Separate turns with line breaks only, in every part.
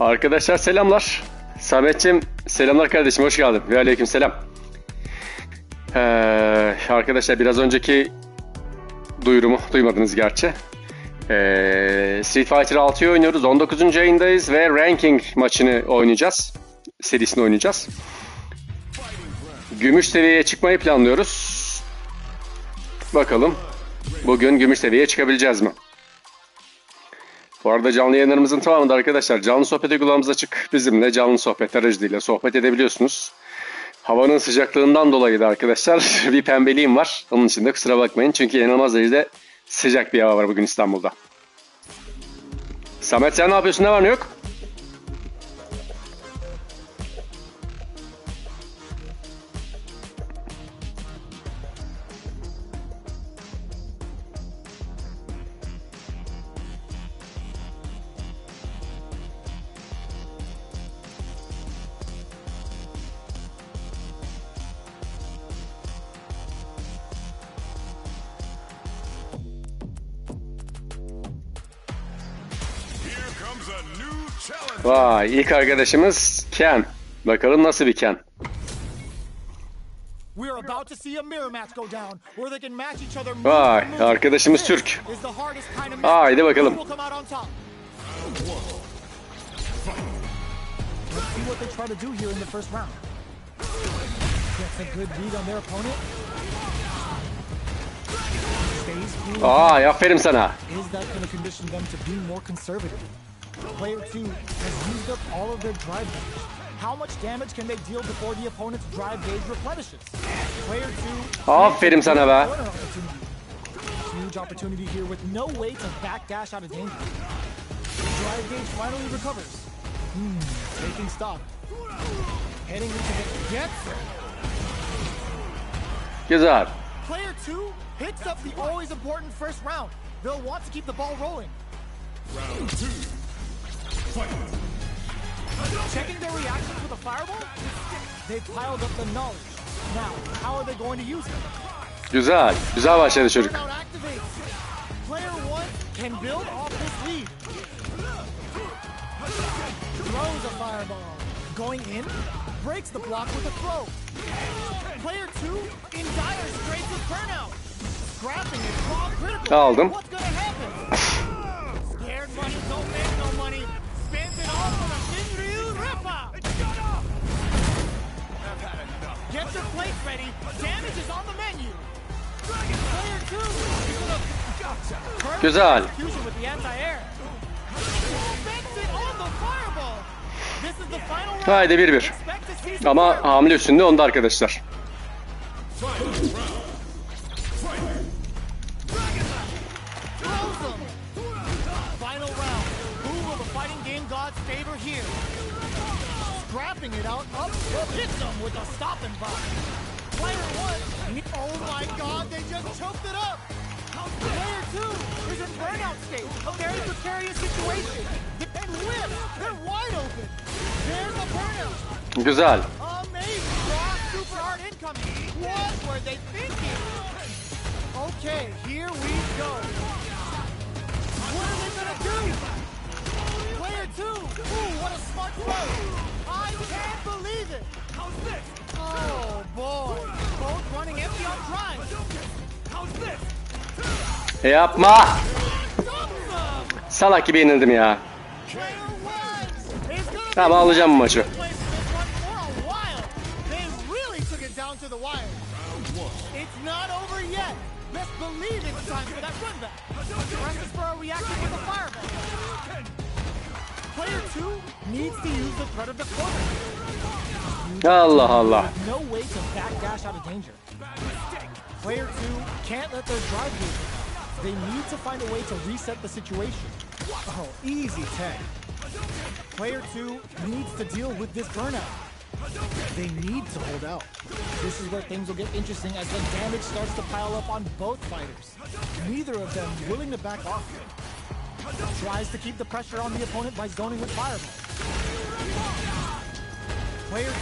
Arkadaşlar selamlar. Samet'ciğim selamlar kardeşim, hoş geldin. Ve aleyküm selam. Arkadaşlar biraz önceki duyurumu duymadınız gerçi. Street Fighter 6'yı oynuyoruz. 19. ayındayız ve ranking maçını oynayacağız. Serisini oynayacağız. Gümüş seviyeye çıkmayı planlıyoruz. Bakalım bugün gümüş seviyeye çıkabileceğiz mi? Bu arada canlı yayınlarımızın tamamında arkadaşlar canlı sohbet uygulamamız açık. Bizimle canlı sohbet aracılığıyla sohbet edebiliyorsunuz. Havanın sıcaklığından dolayı da arkadaşlar bir pembeliğim var. Onun için de kusura bakmayın. Çünkü inanılmaz derecede sıcak bir hava var bugün İstanbul'da. Samet sen ne yapıyorsun? Ne var ne yok? Vay, ilk arkadaşımız Ken. Bakalım nasıl bir Ken. Vay, arkadaşımız Türk. Haydi bakalım. Aferin sana.
Player 2 has used up all of their drive damage. How much damage can they deal before the opponent's drive gauge replenishes? Player 2.
Aferin sana be.
Huge opportunity here with no way to backdash out of danger. Drive gauge finally recovers. Taking stock. Heading into the gets.
Güzel.
Player 2 picks up the always important first round. They'll want to keep the ball rolling. Round 2. Checking their reactions with a fireball? They've piled up the knowledge. Now, how are they going to use it?
Güzel. Güzel başladı çocuk.
Player 1 can build off this lead. Throws a fireball. Going in, breaks the block with a throw. Player 2 in dire straits with burnout. Scrapping it, bomb critical.
Aldım.
What's gonna happen? Scared money, don't make no money. Spends it all on a Shinryu Ripper. Get your plates ready. Damage is on the menu. Player 2.
Güzel.
With the anti-air. Spends it on the fireball. This is the final round.
Haydi 1-1. Ama hamle üstünde onda arkadaşlar.
Favor here. Scrapping it out, up, hits them with a stopping block. Player 1, oh my god, they just choked it up. Player 2 is in burnout state, a very precarious situation. And whip, they're wide open. There's a burnout.
Güzel.
Amazing, rock, super hard incoming. What were they thinking? Okay, here we go. What are they gonna do? Player 2! Ooh, what a smart throw! I can't believe it! How's this? Oh boy! Both running empty on drive! How's this?
Yapma! Salak gibi yenildim ya. Tamam alacağım bu maçı. Let's believe it's time for that run back. Presses for a reaction with a fireball. Player 2 needs to use the threat of the corner. Allah Allah.
No way to backdash out of danger. Player 2 can't let their drive gauge out. They need to find a way to reset the situation. Oh, easy tag. Player 2 needs to deal with this burnout. They need to hold out. This is where things will get interesting as the damage starts to pile up on both fighters. Neither of them willing to back off. Tries to keep the pressure on the opponent by zoning with fireball. Player 2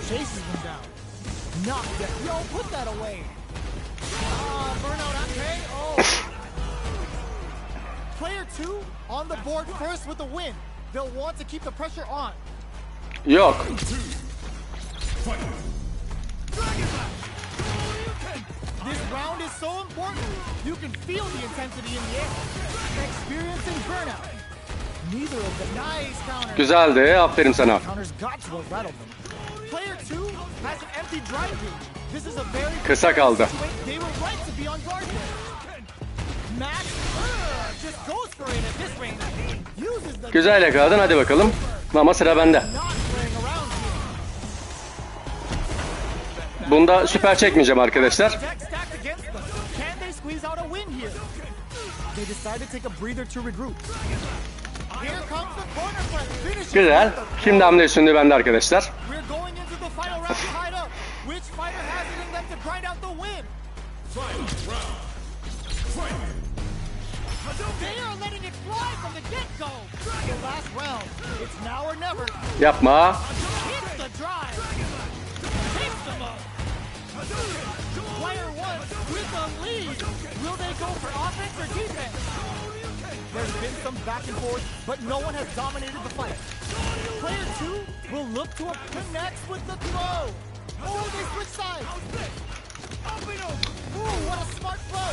chases them down. Knock that. Yo, put that away. Burnout okay. Oh. Player 2 on the board first with the win. They'll want to keep the pressure on.
Yok.
This round is so important. You can feel the intensity in the air. Experiencing burnout. Neither of them. Nice counter.
Güzeldi. Aferin sana.
Counters got to have rattled them. Player 2 has an empty drive gauge. This is a very
Kısa kaldı.
They were right to be on guard there. Max just goes for it at this range. Uses the
Güzel yakaladın. Hadi bakalım. Ama sıra bende.
not playing around here.
Bunda süper çekmeyeceğim arkadaşlar.
Deck stacked against them. Can they squeeze out a win here? They decide to take a breather to regroup. Here comes the corner play. Finishing
Güzel. Şimdi hamle üstünlüğü bende arkadaşlar.
We're going into the final round tied up. Which fighter has it in them to grind out the win? They are letting it fly from the get-go. The last round. It's now or never.
Yapma.
Hits the drive. Hits them up. Player 1 with the lead. Will they go for offense or defense? There's been some back and forth, but no one has dominated the fight. Player 2 will look to connect with the throw. Oh, they switch sides. Ooh, what a smart flow.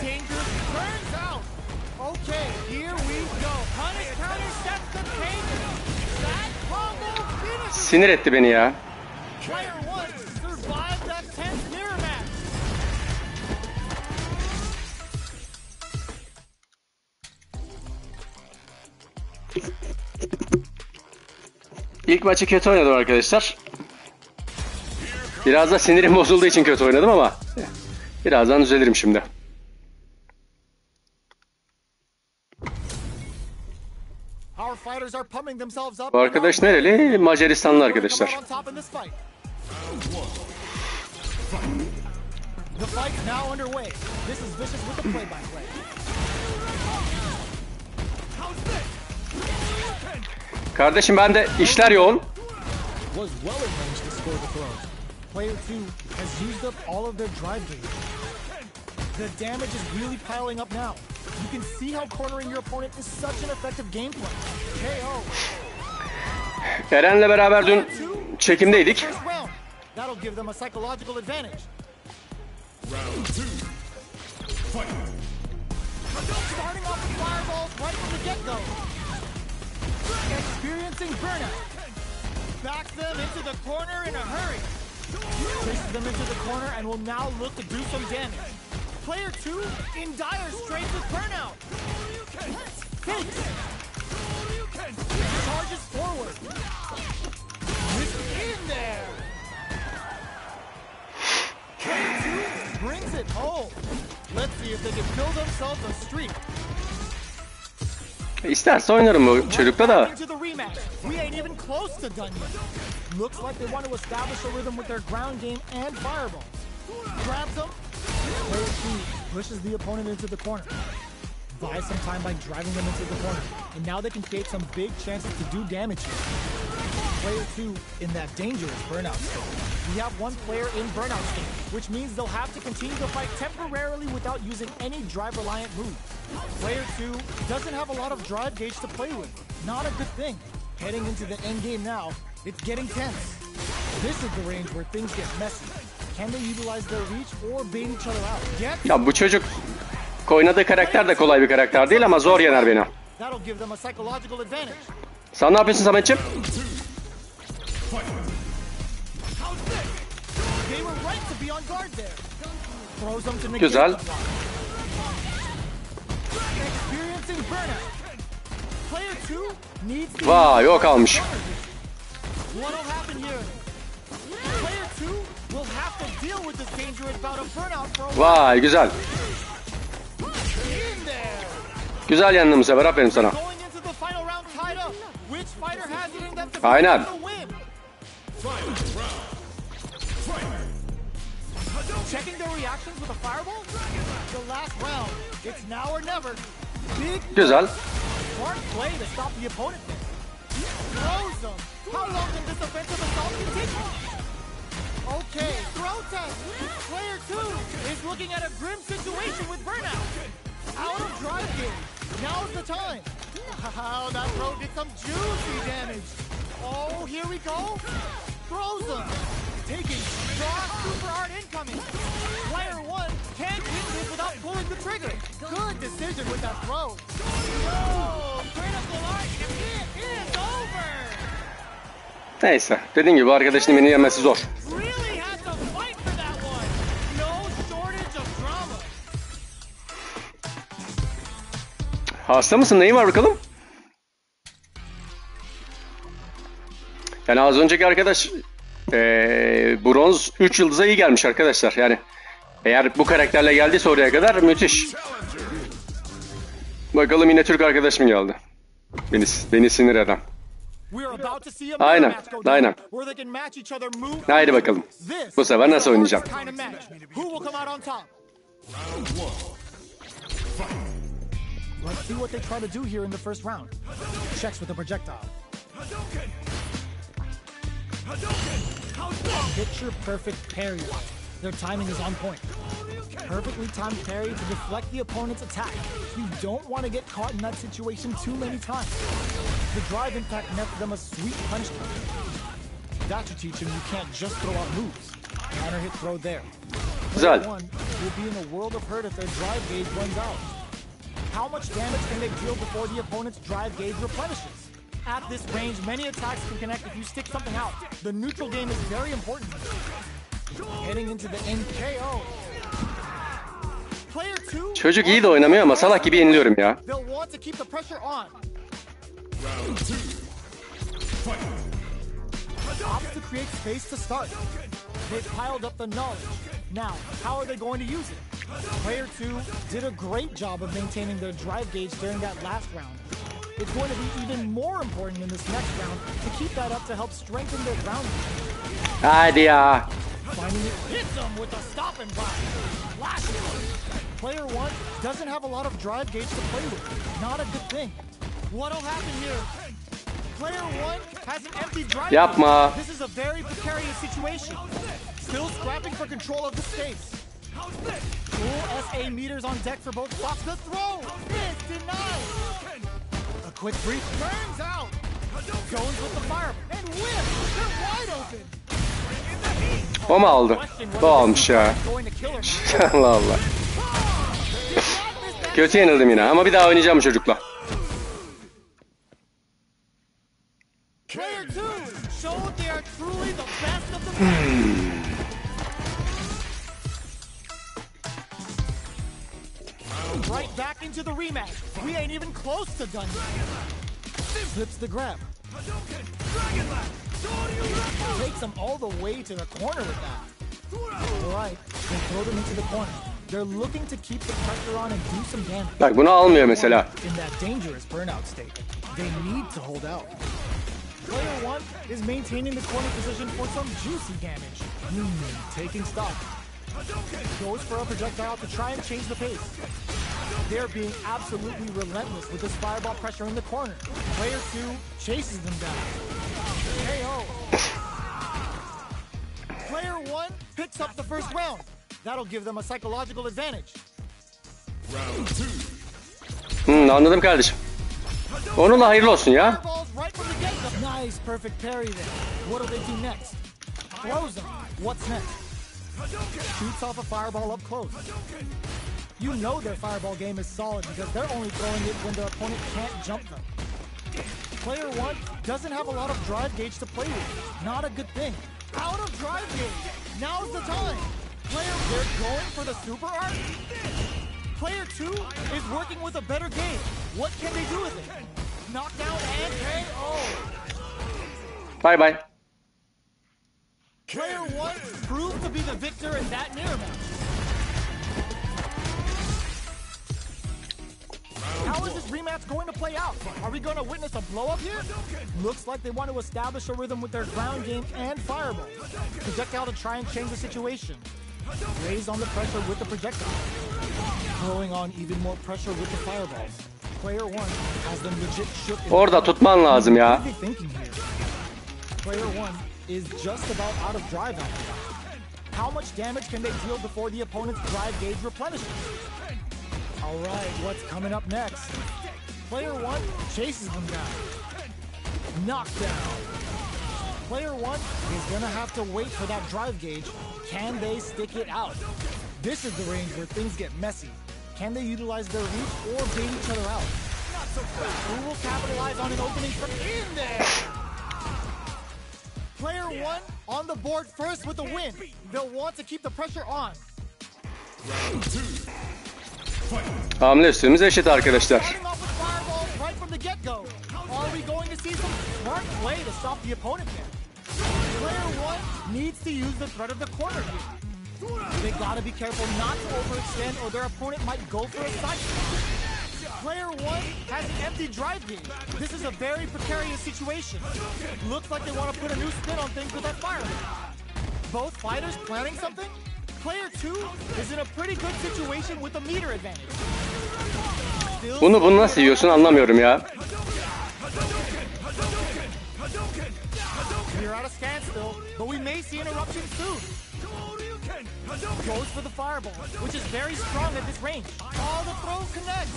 Danger turns out. Okay, here we go. Punish counter sets the table. That combo finishes.
Sinir etti beni ya.
Player 1 survived that tense mirror match.
İlk maçı kötü oynadım arkadaşlar. Biraz da sinirim bozulduğu için kötü oynadım ama birazdan düzelirim şimdi.
Our fighters are pumping themselves up.
Bu arkadaş nereli? Macaristanlı arkadaşlar.
The fight's now underway. This is Vicious with the play-by-play.
Kardeşim bende işler yoğun.
Was well in range to score the throw. Player 2 has used up all of their drive gauge. The damage is really piling up now. You can see how cornering your opponent is such an effective gameplay. KO.
Eren'le beraber dün çekimdeydik.
First round. That'll give them a psychological advantage.
Round 2. Fight.
Starting off with fireballs right from the get-go. Experiencing burnout. Backs them into the corner in a hurry. Places them into the corner and will now look to do some damage. Player 2 in dire straits with burnout. Fakes. Charges forward. In there. Player 2 brings it home. Let's see if they can build themselves a streak.
İsterse oynarım bu çocukla da.
Into the rematch. We ain't even close to done yet. Looks like they want to establish a rhythm with their ground game and fireballs. Grabs them. Player 2 pushes the opponent into the corner. Buys some time by driving them into the corner. And now they can create some big chances to do damage here. Player 2 in that dangerous burnout state. We have one player in burnout state, which means they'll have to continue to fight temporarily without using any drive-reliant moves. Player 2 doesn't have a lot of drive gauge to play with. Not a good thing. Heading into the end game now, it's getting tense. This is the range where things get messy. Can they utilize their reach or bait each other out?
Ya bu çocuk oynadığı karakter de kolay bir karakter değil ama zor yener beni.
That'll give them a psychological advantage.
Sen ne yapıyorsun Samet'ciğim?
They were right to be on guard there. Throws them to negate
Güzel.
the block. Experiencing burnout. Player 2 needs to
Vay yok almış.
What'll happen here? Player 2 will have to deal with this dangerous bout of burnout for a while.
Vay güzel.
In there.
Güzel yendin bu sefer, aferin sana.
Going into the final round tied up. Which fighter has it in them to
Aynen.
the win? Checking their reactions with a fireball? The last round. It's now or never. Big
Güzel.
smart play to stop the opponent there. Throws them. How long can this offensive assault continue? Okay, throw test. Player 2 is looking at a grim situation with burnout. Out of drive game. Now's the time. Wow, that throw did some juicy damage. Oh, here we go. Throws them. Taking strong super art incoming. Player one can't win this without pulling the trigger. Good decision with that throw. Oh, critical art. It is over.
Neyse. Dediğim gibi arkadaşın beni yenmesi zor.
Really had to fight for that one. No shortage of drama.
Hasta mısın? Neyin var bakalım? Yani az önceki arkadaş bronz 3 yıldıza iyi gelmiş arkadaşlar. Yani eğer bu karakterle geldiyse oraya kadar müthiş. Bakalım yine Türk arkadaş mı geldi? Beni sinir eden. Aynen, aynen. Haydi bakalım. Bu sefer nasıl oynayacağım?
Let's see what they try to do here in the first round. Checks with the projectile. Picture perfect parry. Their timing is on point. Perfectly timed parry to deflect the opponent's attack. You don't want to get caught in that situation too many times. The drive impact nets them a sweet punishment. That should teach him you can't just throw out moves. Counter hit throw there. Player one will be in a world of hurt if their drive gauge runs out. How much damage can they deal before the opponent's drive gauge replenishes? At this range, many attacks can connect if you stick something out. The neutral game is very important. Heading into the NKO. Player two.
Çocuk iyi de oynamıyor ama salak gibi yeniliyorum ya.
They'll want to keep the pressure on.
Round two. Fight.
Opts to create space to start. They've piled up the knowledge. Now, how are they going to use it? Player two did a great job of maintaining their drive gauge during that last round. It's going to be even more important in this next round to keep that up to help strengthen their ground game.
Hadi ya.
Finding it hits them with a stop and drive. Player one doesn't have a lot of drive gauge to play with. Not a good thing. What'll happen here? Player one has an empty drive.
Yapma.
This is a very precarious situation. Still scrapping for control of the space. Full SA meters on deck for both spots. The throw is denied. A quick brief turns out. Goes with the fire and whip. They're wide open.
O mu aldı? O almış ya. Allah Allah. Kötü yenildim yine ama bir daha oynayacağım bu çocukla.
Player two showed they are truly the best of the best. Right back into the rematch. We ain't even close to done yet. Slips the grab. Takes them all the way to the corner with that. All right, they throw them into the corner. They're looking to keep the pressure on and do some damage.
Bak bunu almıyor mesela.
In that dangerous burnout state, they need to hold out. Player one is maintaining the corner position for some juicy damage. Taking stock. Goes for a projectile to try and change the pace. They're being absolutely relentless with this fireball pressure in the corner. Player two chases them down. KO. Player one picks up the first round. That'll give them a psychological advantage.
Round two.
Anladım kardeşim. Onunla hayırlı olsun ya.
Nice, perfect parry there. What'll they do next? Throws them. What's next? Shoots off a fireball up close. You know their fireball game is solid because they're only throwing it when their opponent can't jump them. Player one doesn't have a lot of drive gauge to play with. Not a good thing. Out of drive gauge. Now's the time. They're going for the super art. Player two is working with a better game. What can they do with it? Knockdown and KO.
Bye bye.
Player one proved to be the victor in that mirror match. How is this rematch going to play out? Are we going to witness a blow-up here? Looks like they want to establish a rhythm with their ground game and fireballs. Projectile to try and change the situation. Raise on the pressure with the projectile. Throwing on even more pressure with the fireballs. Player one has them legit shook.
Orada tutman lazım ya.
What are they thinking here? Player one is just about out of drive out here. How much damage can they deal before the opponent's drive gauge replenishes? All right, what's coming up next? Player 1 chases them down. Knockdown. Player 1 is gonna have to wait for that drive gauge. Can they stick it out? This is the range where things get messy. Can they utilize their reach or bait each other out? Not so fast. Who will capitalize on an opening from in there? Player 1 on the board first with the win. They'll want to keep the pressure on.
Round 2. Fight.
Hamle üstümüz eşit arkadaşlar.
Starting off with fireballs right from the get-go. Are we going to see some smart play to stop the opponent here? Player 1 needs to use the threat of the corner here. They gotta be careful not to overextend or their opponent might go for a side shot. Player 1 has an empty drive gauge. This is a very precarious situation. Looks like they want to put a new spin on things with that fireball. Both fighters planning something? Player 2 is in a pretty good situation with a meter advantage.
Bunu nasıl yiyorsun anlamıyorum ya.
We're at a standstill, but we may see an eruption soon. Goes for the fireball, which is very strong at this range. Oh, the throw connects.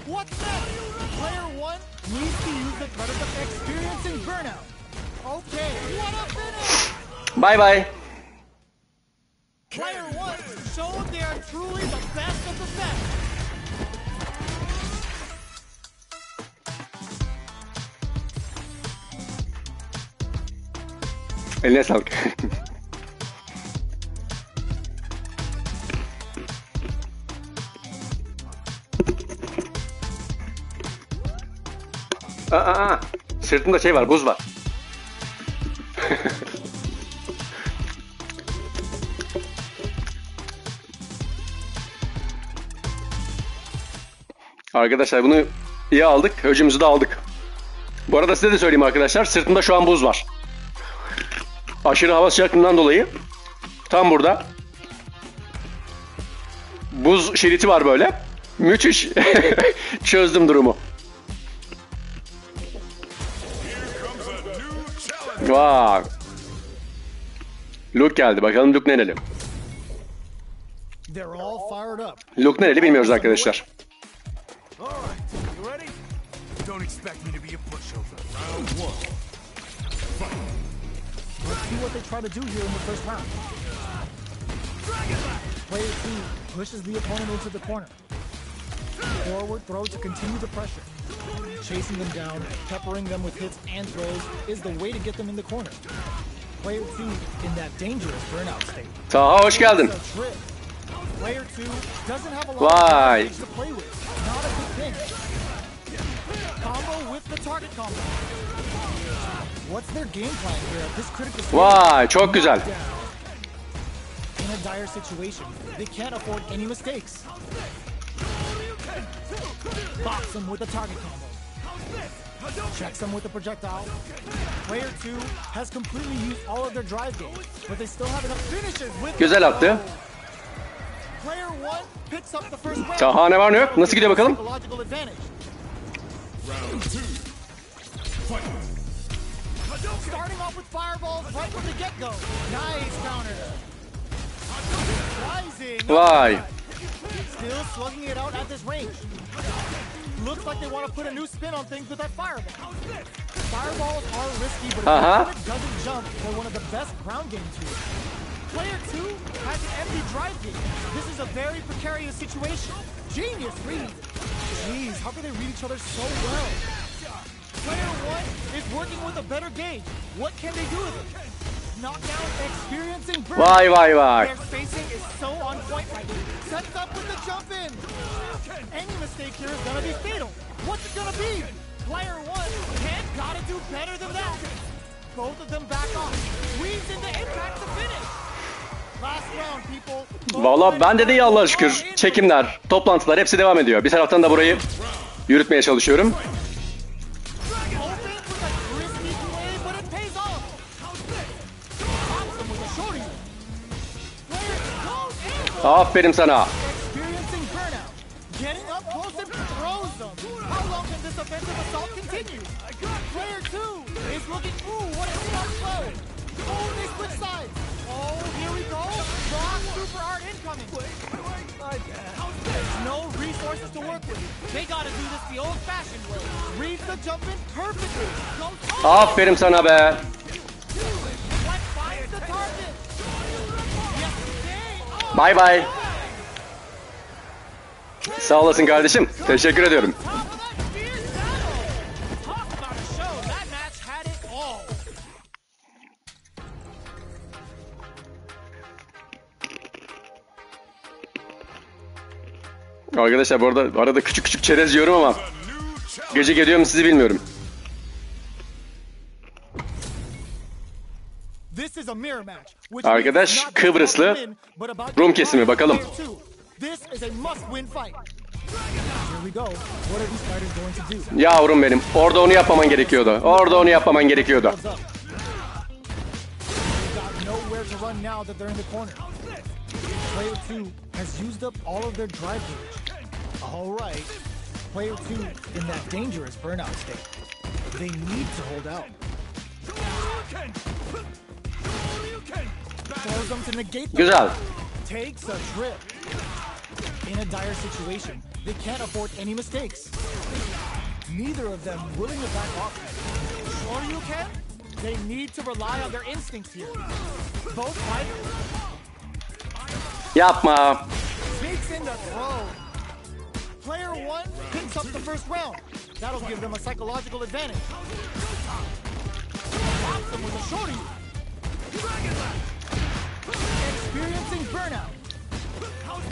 What's next? Player 1 needs to use the threat of the experiencing burnout. Okay, what a finish!
Bay bay.
Player 1 showed they are truly the best of the best.
Eline sağlık. Sırtımda şey var, buz var. Arkadaşlar bunu iyi aldık, öcümüzü de aldık. Bu arada size de söyleyeyim arkadaşlar, sırtımda şu an buz var. Aşırı hava sıcaklığından dolayı tam burada buz şeriti var böyle. Müthiş. Çözdüm durumu. Vay. Luke geldi. Bakalım Luke nereli? Luke nereli bilmiyoruz arkadaşlar.
Let's see what they try to do here in the first round. Player 2 pushes the opponent into the corner. Forward throw to continue the pressure. Chasing them down, peppering them with hits and throws is the way to get them in the corner. Player 2 in that dangerous burnout state.
Taha hoş geldin.
Player 2 doesn't have a lot of advantage to play with. Not a good thing. Combo with the target combo. What's their game plan here at this critical stage?
Vay, çok güzel.
In a dire situation, they can't afford any mistakes. Box them with the target combo. Checks them with the projectile. Player 2 has completely used all of their drive gauge, but they still have enough finishes with.
Güzel attı.
Player 1 picks up the first round.
Taha ne var ne yok? Nasıl gidiyor bakalım?
Round 2. Fight.
Starting off with fireballs right from the get-go. Nice counter. Rising.
Vay.
Still slugging it out at this range. Looks like they want to put a new spin on things with that fireball. Fireballs are risky, but if it doesn't jump, they're one of the best ground game tools. Player 2 has an empty drive gauge. This is a very precarious situation. Genius read. Jeez, how can they read each other so well? Player 1 is working with a better gauge. What can they do with it? Knockdown, experiencing burn.
Vay vay vay.
Their spacing is so on point right now. Sets up with the jump in. Any mistake here is gonna be fatal. What's it gonna be? Player 1 can't gotta do better than that. Both of them back off. Squeeze into impact to finish. Last round people.
Vallahi bende de iyi Allah'a şükür. Çekimler, toplantılar hepsi devam ediyor. Bir taraftan da burayı yürütmeye çalışıyorum. Aferin sana.
choices to work with. They gotta do this the old-fashioned way. Reads the jump in perfectly.
Aferin sana be.
What finds the target? Yes, they
Bay bay. Sağ olasın kardeşim. Teşekkür ediyorum.
top of that fierce battle. Talk about a show. That match had it all.
Arkadaşlar bu arada küçük küçük çerez yiyorum ama gece geliyor mu sizi bilmiyorum.
This is a mirror match. Which
Arkadaş,
means it's not
Kıbrıslı,
just about the win, but about
Rum
the
kesimi,
drive.
bakalım.
Player two. This is a must-win fight. Here we go. What are these fighters going to do?
Yavrum benim. Orada onu yapmaman gerekiyordu. Orada onu yapmaman gerekiyordu.
They've got nowhere to run now that they're in the corner. Player two has used up all of their drive gauge. All right. Player two in that dangerous burnout state. They need to hold out. Throws them to negate the
Güzel.
takes a trip. In a dire situation, they can't afford any mistakes. Neither of them willing to back off. Sure you can? They need to rely on their instincts here. Both fighters
Yapma.
sneaks in the throw. Player one picks up the first round. That'll give them a psychological advantage. Pops them with a shorty. Experiencing burnout.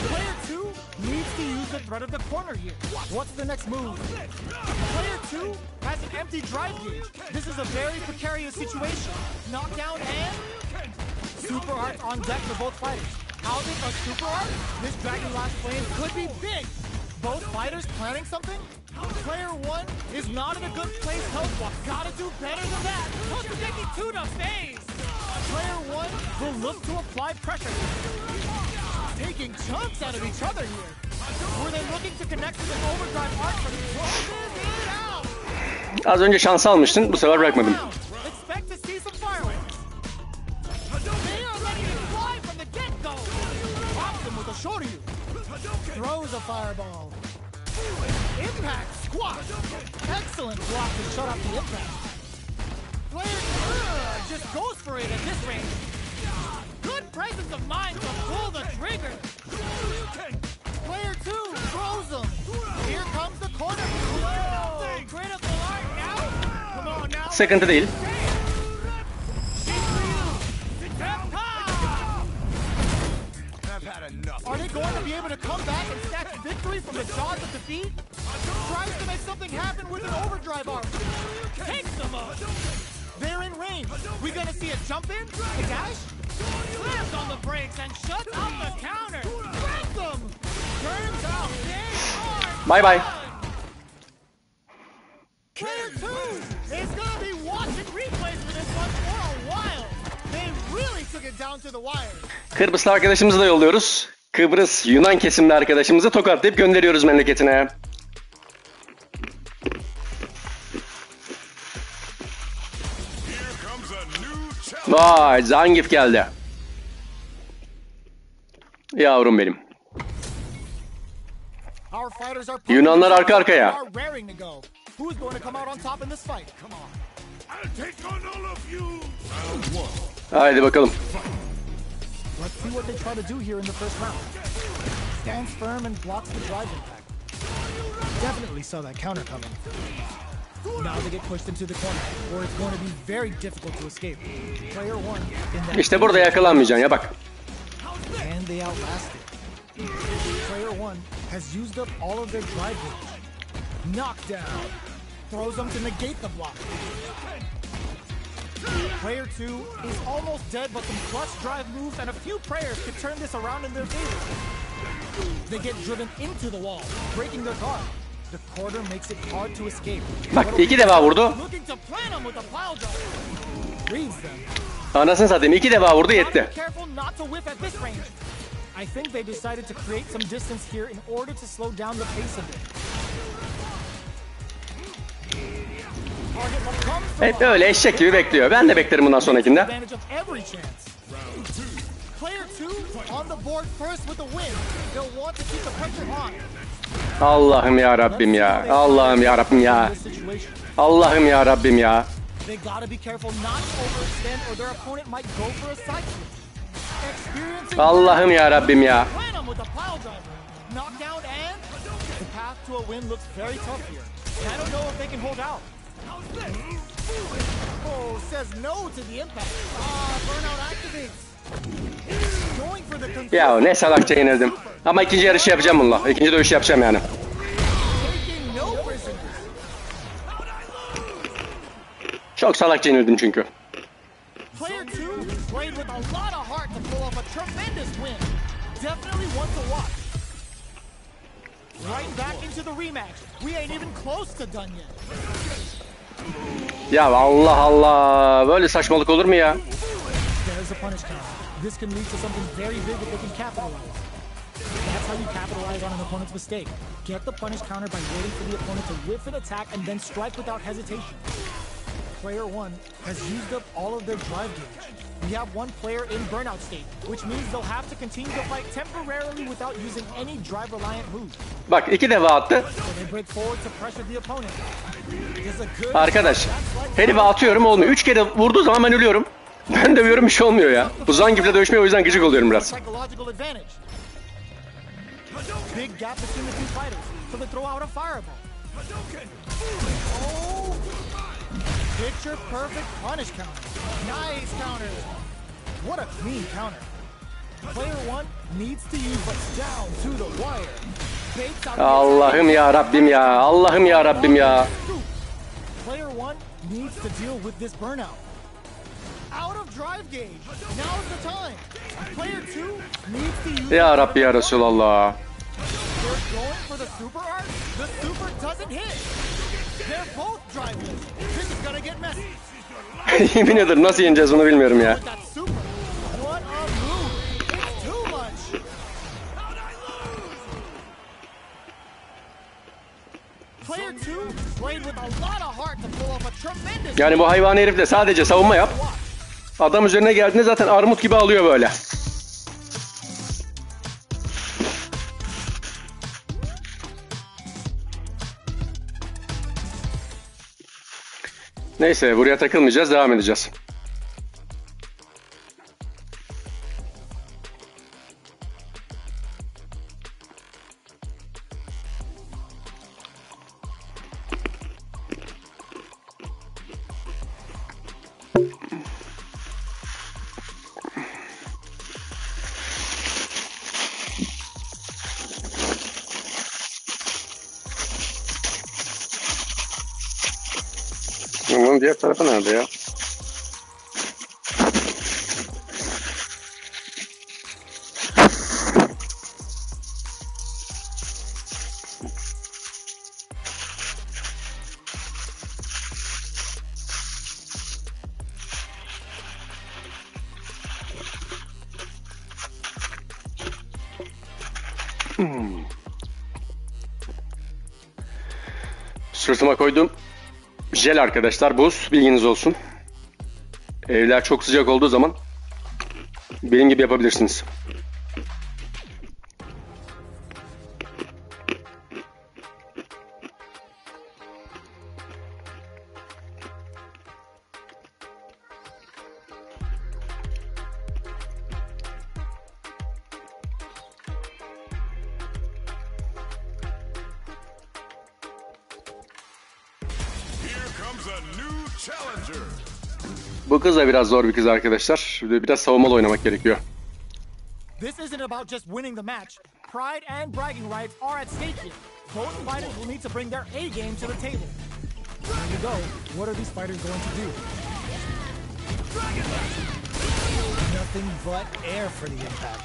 Player two needs to use the threat of the corner here. What's the next move? Player two has an empty drive gauge. This is a very precarious situation. Knockdown and super art on deck for both fighters. Housing a super art, this Dragon Last Flame could be big. Both fighters planning something? Player one is not in a good place health-wise. Gotta do better than that. Totodeki to the face. Player one will look to apply pressure. Taking chunks out of each other here. Were they looking to connect with an overdrive arc from it out?
Az önce şans almıştın. Bu sefer bırakmadım.
Expect to see some fireworks. They are letting it fly from the get-go. Pops them with a shorty. Throws a fireball. Impact squash. Excellent block to shut off the impact. Player just goes for it at this range. Good presence of mind to pull the trigger. Player two throws him. Here comes the corner. Whoa, critical art now. Come on now.
Sıkıntı değil.
Are they going to be able to come back and snatch victory from the jaws of defeat? Tries to make something happen with an overdrive arc. Takes them up. They're in range. We gonna see a jump in? A dash? Slams on the brakes and shuts out the counter. Break them. Turns out they are
Bay bay.
Player two is gonna be watching replays for this one for a while. They really took it down to the wire.
Kıbrıslı arkadaşımızı da yolluyoruz. Kıbrıs Yunan kesimli arkadaşımızı tokatlayıp gönderiyoruz memleketine. Vay, Zangief geldi. Yavrum benim.
Our fighters are
Yunanlar arka arkaya.
are raring to go. Who's going to come out on top in this fight? Come on.
I'll take on all of you.
Haydi bakalım.
Let's see what they try to do here in the first round. Stands firm and blocks the drive impact. Definitely saw that counter coming. Now they get pushed into the corner, where it's going to be very difficult to escape. Player one in that
İşte burada yakalanmayacaksın ya bak.
and they outlasted. Player one has used up all of their drive gauge. Knockdown. Throws them to negate the block. Player two is almost dead, but some clutch drive moves and a few prayers could turn this around in their favor. They get driven into the wall, breaking their guard. The quarter makes it hard to escape.
Bak 2 defa vurdu.
Looking to plant them with a pile driver. Reads them.
Anasını satayım 2 defa vurdu
Gotta
yetti.
be careful not to whiff at this range. I think they decided to create some distance here in order to slow down the pace of it. Target will come from
Hep öyle eşek gibi bekliyor. Ben de beklerim bundan sonrakinde.
advantage of every chance. Player two on the board first with a win. They'll want to keep the pressure on.
Allah'ım ya Rabbim ya. Allah'ım ya Rabbim ya. Allah'ım ya Rabbim ya.
They gotta be careful not to overextend or their opponent might go for a side switch.
Allah'ım ya Rabbim ya.
Knockdown and the path to a win looks very tough here. I don't know if they can hold out. Oh, says no to the impact. Burnout activates. Going for the conclusion.
Ya ne salakça yenildim. Ama ikinci yarışı yapacağım bununla. İkinci dövüşü yapacağım yani.
Taking no prisoners.
Çok salakça yenildim çünkü.
Player 2 played with a lot of heart to pull off a tremendous win. Definitely one to watch. Right back into the rematch. We ain't even close to done yet.
Ya Allah Allah. Böyle saçmalık olur mu ya?
There's a punish counter. This can lead to something very big if they can capitalize. That's how you capitalize on an opponent's mistake. Get the punish counter by waiting for the opponent to whiff an attack and then strike without hesitation. Player 1 has used up all of their drive gauge. We have one player in burnout state, which means they'll have to continue to fight temporarily without using any drive-reliant moves.
Bak 2 defa attı.
So they break forward to pressure the opponent. It's a good
Arkadaş herife atıyorum olmuyor. 3 kere vurduğu zaman ben ölüyorum. Ben dövüyorum bir şey olmuyor ya. Bu Zangief'le dövüşmeye o yüzden gıcık oluyorum biraz.
psychological advantage. Big gap between the two fighters, so they throw out a fireball. Oh! Picture perfect punish counter. Nice counter. What a clean counter. Player 1 needs to use what's down to the wire. Baits out.
Allah'ım ya Rabbim ya. Allah'ım ya Rabbim ya.
Player 1 needs to deal with this burnout. Out of drive gauge. Now's the time. Player 2 needs to use.
Ya Rabbi ya Resulallah.
They're going for the super art. The super doesn't hit. They're both driveless. This is gonna get messy.
Yemin ederim nasıl yeneceğiz bunu bilmiyorum ya.
With that super. What a move. It's too much. Player 2 played with a lot of heart to pull off a tremendous.
Yani bu hayvan herifle sadece savunma yap. Adam üzerine geldiğinde zaten armut gibi alıyor böyle. Neyse buraya takılmayacağız, devam edeceğiz. Bunun diğer tarafı nerede ya? Sırtıma koydum. Jel arkadaşlar, buz, bilginiz olsun. Evler çok sıcak olduğu zaman benim gibi yapabilirsiniz. Bu kız da biraz zor bir kız arkadaşlar. Biraz savunmalı oynamak gerekiyor.
This isn't about just winning the match. Pride and bragging rights are at stake here. Both fighters will need to bring their A game to the table. There you go. What are these fighters going to do? Nothing but air for the impact.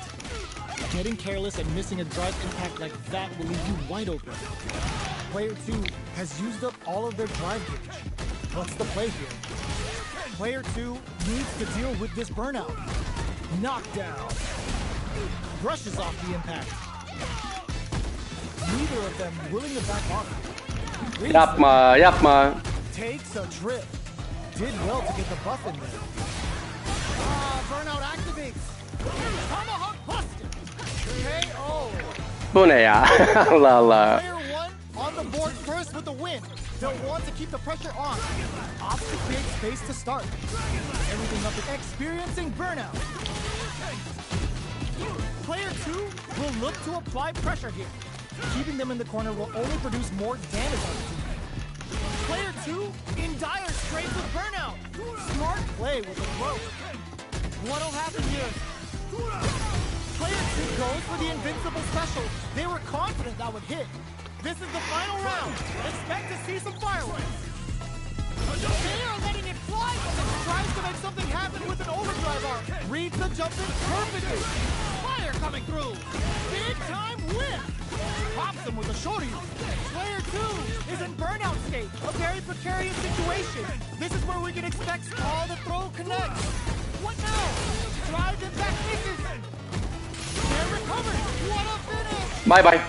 Getting careless and missing a drive impact like that will leave you wide open. Player 2 has used up all of their drive gauge. What's the play here? Player 2 needs to deal with this burnout. Knockdown. Brushes off the impact. Neither of them willing to back off.
Yapma, yapma.
Takes a trip. Did well to get the buff in there. Burnout activates. Tomahawk busted. KO.
Bu ne ya? Allah Allah.
Player one on the board first with the win. They'll want to keep the pressure on. Opt to create space to start. Everything up and experiencing burnout. Player two will look to apply pressure here. Keeping them in the corner will only produce more damage on the team. Player two in dire straits with burnout. Smart play with the throw. What'll happen here? Player two goes for the invincible special. They were confident that would hit. This is the final round. Expect to see some fireworks. They are letting it fly, but it tries to make something happen with an overdrive arm. Reads the jump in perfectly. Fire coming through. Big time whip. Pops him with a shorty. Player two is in burnout state. A very precarious situation. This is where we can expect all the throw connects. What now? Drive impact misses. They're recovered. What a finish.
Bye bye.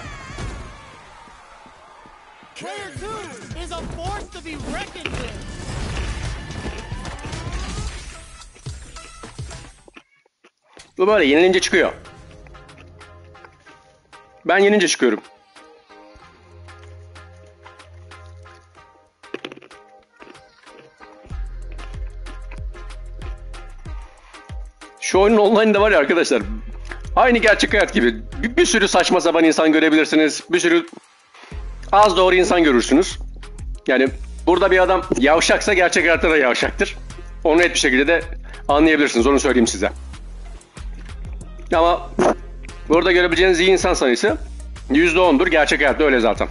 Player two is a force to be reckoned with.
Bu böyle yenilince çıkıyor. Ben yenince çıkıyorum. Şu oyunun online'ında var ya arkadaşlar. Aynı gerçek hayat gibi. Bir sürü saçma sapan insan görebilirsiniz. Bir sürü az doğru insan görürsünüz. Yani burada bir adam yavşaksa gerçek hayatta da yavşaktır. Onu net bir şekilde de anlayabilirsiniz. Onu söyleyeyim size. Ama burada görebileceğiniz iyi insan sayısı %10'dur. Gerçek hayatta öyle zaten.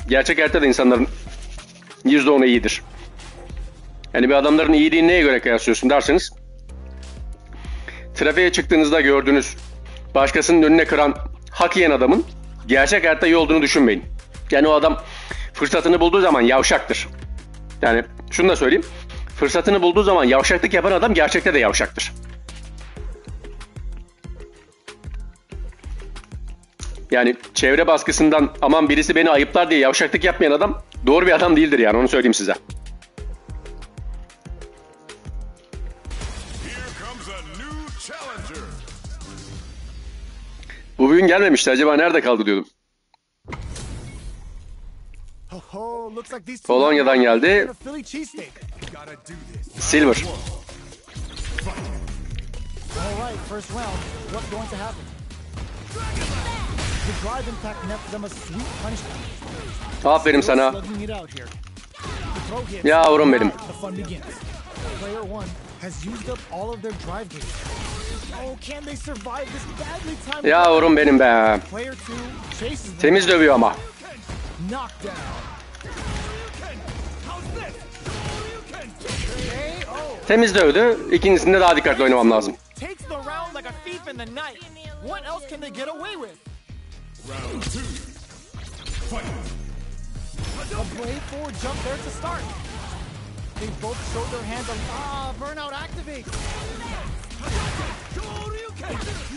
Gerçek hayatta da insanların %10'u iyidir. Yani bir adamların iyiliğini neye göre kıyaslıyorsun derseniz, trafiğe çıktığınızda gördüğünüz başkasının önüne kıran, hak yiyen adamın gerçek hayatta iyi olduğunu düşünmeyin. Yani o adam fırsatını bulduğu zaman yavşaktır. Yani şunu da söyleyeyim. Fırsatını bulduğu zaman yavşaklık yapan adam gerçekte de yavşaktır. Yani çevre baskısından aman birisi beni ayıplar diye yavşaklık yapmayan adam doğru bir adam değildir yani, onu söyleyeyim size. Bu bugün gelmemişti, acaba nerede kaldı diyordum. Polonya'dan geldi. Silver. Aferin sana. Yavrum benim. Yavrum benim be. Temiz dövüyor ama. Temiz dövdü. İkincisinde daha dikkatli oynamam lazım.
They both showed their hands on burnout activate.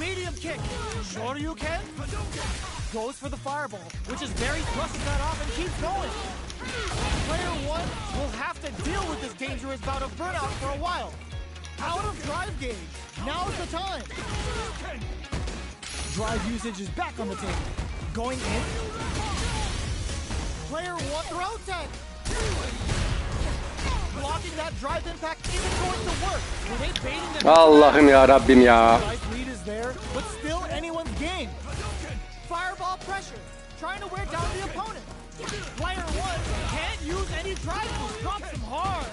Medium kick. Shoryuken goes for the fireball, which is very thrusting that off and keeps going. Player one will have to deal with this dangerous bout of burnout for a while. Out of drive gauge. Now's the time. Drive usage is back on the table. Going in. Player one throw tech. Blocking that drive impact isn't going to work. Were they baiting them?
Allah'ım ya Rabbim ya.
Lead is there, but still anyone's game. Fireball pressure, trying to wear down the opponent. Player one can't use any drive boost, drops him hard.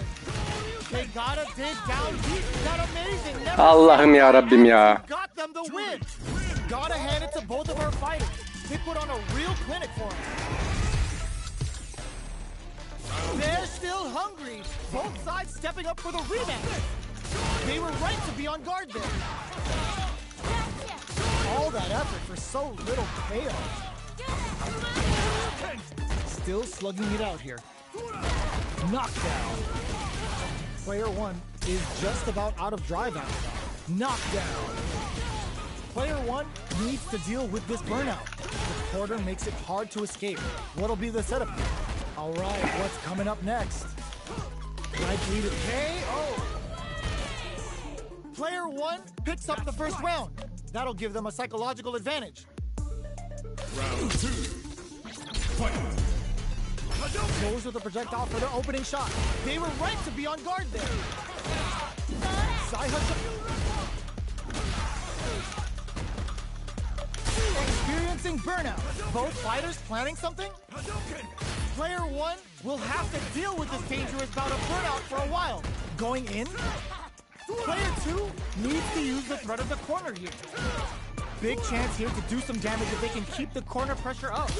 They gotta dig down deep. That amazing.
Allah'ım ya Rabbim ya.
Got them the win. Gotta hand it to both of our fighters. They put on a real clinic for us. They're still hungry. Both sides stepping up for the rematch. They were right to be on guard there. All that effort for so little payoff. Still slugging it out here. Knockdown. Player one is just about out of drive out. Knockdown. Player one needs to deal with this burnout. The quarter makes it hard to escape. What'll be the setup here? All right, what's coming up next? Likely to KO. Player one picks up the first round. That'll give them a psychological advantage.
Round 2. Fight.
Goes with the projectile for their opening shot. They were right to be on guard there. Side hustle. Experiencing burnout. Both fighters planning something? Player 1 will have to deal with this dangerous bout of burnout for a while. Going in? Player 2 needs to use the threat of the corner here. Big chance here to do some damage if they can keep the corner pressure up.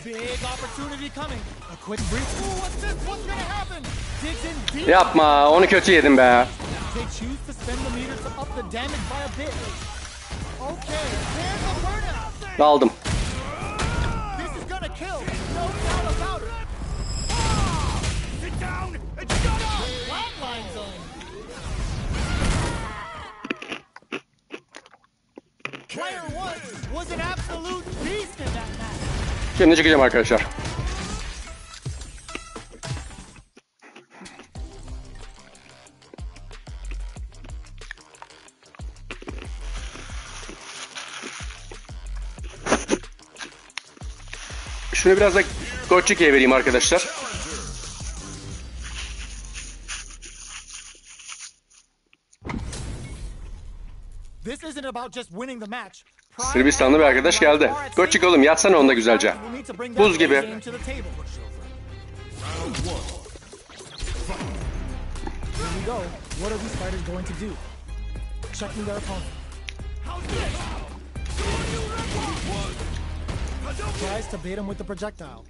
Big opportunity coming. A quick breach. Ooh, what's this? What's gonna happen? Digs in deep.
Yapma, onu kötü yedim be.
They choose to spend the meter to up the damage by a bit. Okay, there's a burnout.
Aldım.
This is gonna kill. No doubt about it.
Sit down and shut up!
Flatline zone. Player 1 was an absolute beast in that match.
Şimdi çıkacağım arkadaşlar. Şunu biraz da Goçiki'ye vereyim arkadaşlar.
This isn't about just winning the match.
Sırbistanlı bir arkadaş geldi. Goçiki oğlum yatsana onda güzelce. Buz gibi.
Here we go. What are these fighters going to do? Checking their opponent. Tries to bait him with the projectile.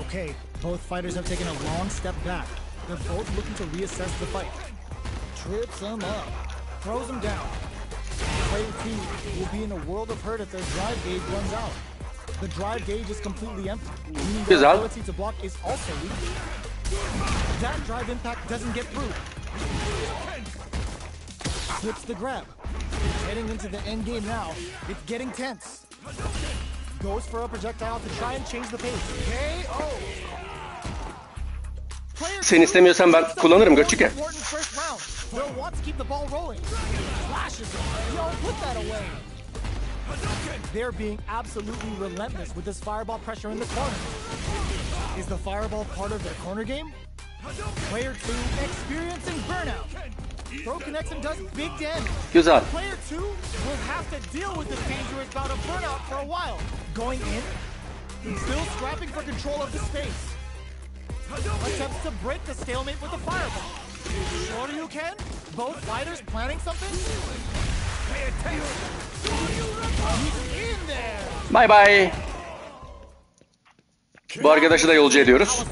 Okay, both fighters have taken a long step back. They're both looking to reassess the fight. Trips him up. Throws him down. Player 2 will be in a world of hurt if their drive gauge runs out. The drive gauge is completely empty, meaning their ability to block is also weak. That drive impact doesn't get through. Slips the grab. Heading into the end game now. It's getting tense. Goes for a projectile to try and change the pace. KO.
Sen istemiyorsan ben kullanırım Goçiki.
They'll want to keep the ball rolling. Flashes it. Yo, put that away. They're being absolutely relentless with this fireball pressure in the corner. Is the fireball part of their corner game? Player 2 experiencing burnout. Throw connects and does big damage.
Güzel.
Player 2 will have to deal with this dangerous bout of burnout for a while. Going in, still scrapping for control of the space. Attempts to break the stalemate with the fireball. Sure you can? Both fighters planning something? Pay attention. He's in there.
Bye bye. Bu arkadaşı da yolcu ediyoruz.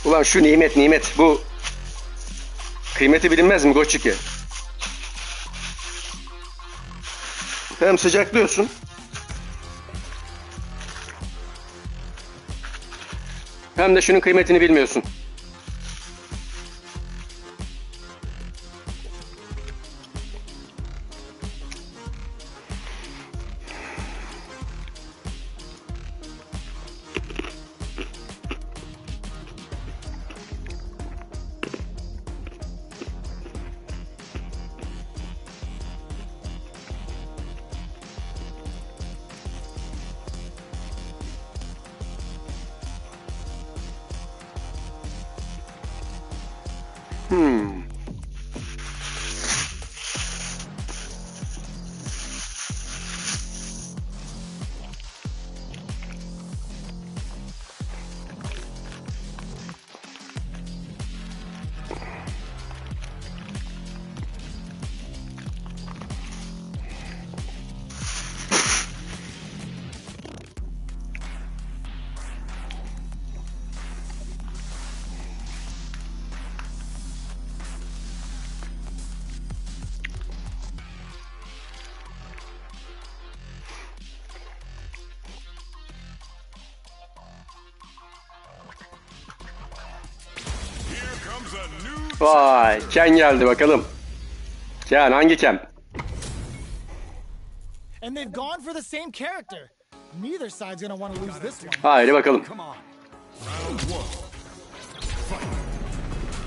Ulan şu nimet bu kıymeti bilinmez mi Goçiki? Hem sıcaklıyorsun. Hem de şunun kıymetini bilmiyorsun. Vay, Ken geldi bakalım. Ken hangi Ken?
And they've gone for the same character. Neither side's gonna want to lose this one.
Haydi bakalım.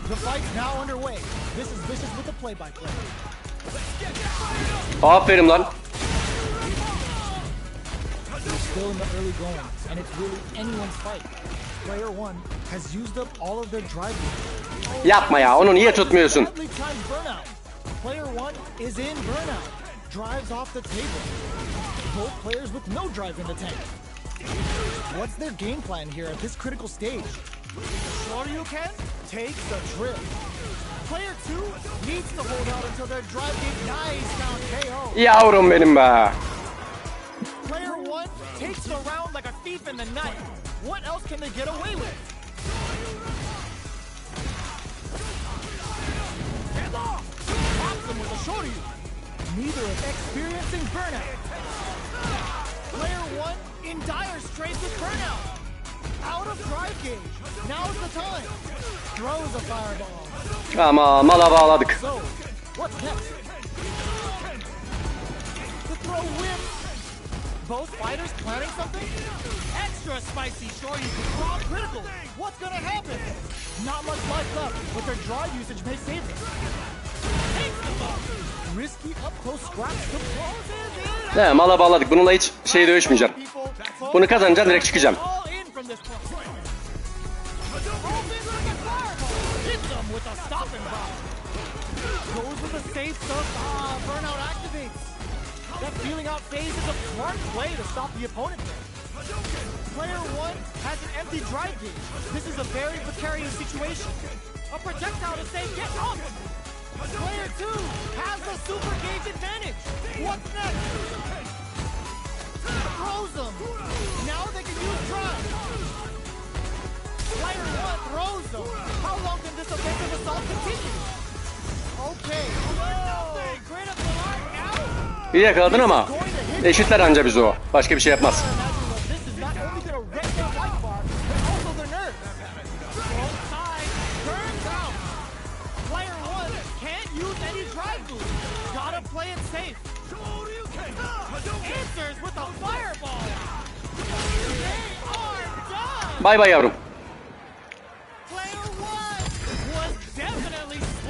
The fight's now underway. This is Vicious with the play-by-play.
Aferin lan.
We're still in the early going, and it's really anyone's fight. Player 1 has used up all of their drive units.
Yapma ya, onu niye tutmuyorsun?
Badly timed burnout. Player 1 is in burnout. Drives off the table. Both players with no drive in the tank. What's their game plan here at this critical stage? Shoryuken takes the drift. Player 2 needs to hold out until their drive gate dies down KO.
Yavrum benim be.
Player 1 takes the round like a thief in the night. What else can they get away with? Get off! Pops them with a shoryu. Neither is experiencing burnout. Player 1 in dire straits with burnout. Out of drive gauge. Now's the time. Throws a fireball.
Ama mala bağladık.
So, what's next? The throw whip. Both fighters planning something? Extra spicy shorty raw critical. What's gonna happen? Not much life left, but their drive usage may save them. Takes them up. Risky up close scraps to close it.
He, mala bağladık. Bununla hiç dövüşmeyeceğim. Bunu kazanacağım, direkt çıkacağım.
That feeling out phase is a smart play to stop the opponent there. Player 1 has an empty drive gauge. This is a very precarious situation. A projectile to say, get off! Player 2 has the super gauge advantage. What's next? Throws them. Now they can use drive. Player 1 throws them. How long can this offensive assault continue? Okay. Whoa! Great up the line now.
İyi yakaladın ama eşitler anca bizi o. Başka bir şey yapmaz. Bay bay yavrum.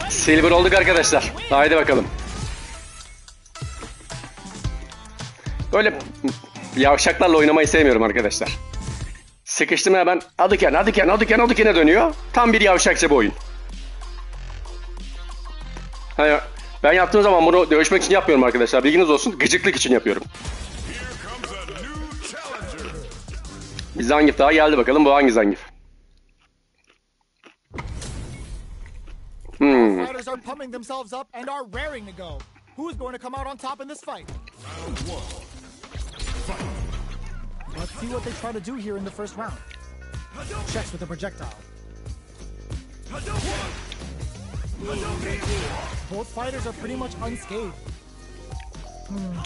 Silver olduk arkadaşlar. Haydi bakalım. Böyle yavşaklarla oynamayı sevmiyorum arkadaşlar. Sıkıştım hemen Hadouken'e dönüyor. Tam bir yavşakça bu oyun. Hani ben yaptığım zaman bunu dövüşmek için yapmıyorum arkadaşlar. Bilginiz olsun, gıcıklık için yapıyorum. Bir Zangief daha geldi, bakalım bu hangi Zangief?
Fighters are pumping themselves up and are raring to go. Who's going to come out on top in this fight? Let's see what they try to do here in the first round. Checks with the projectile. Both fighters are pretty much unscathed.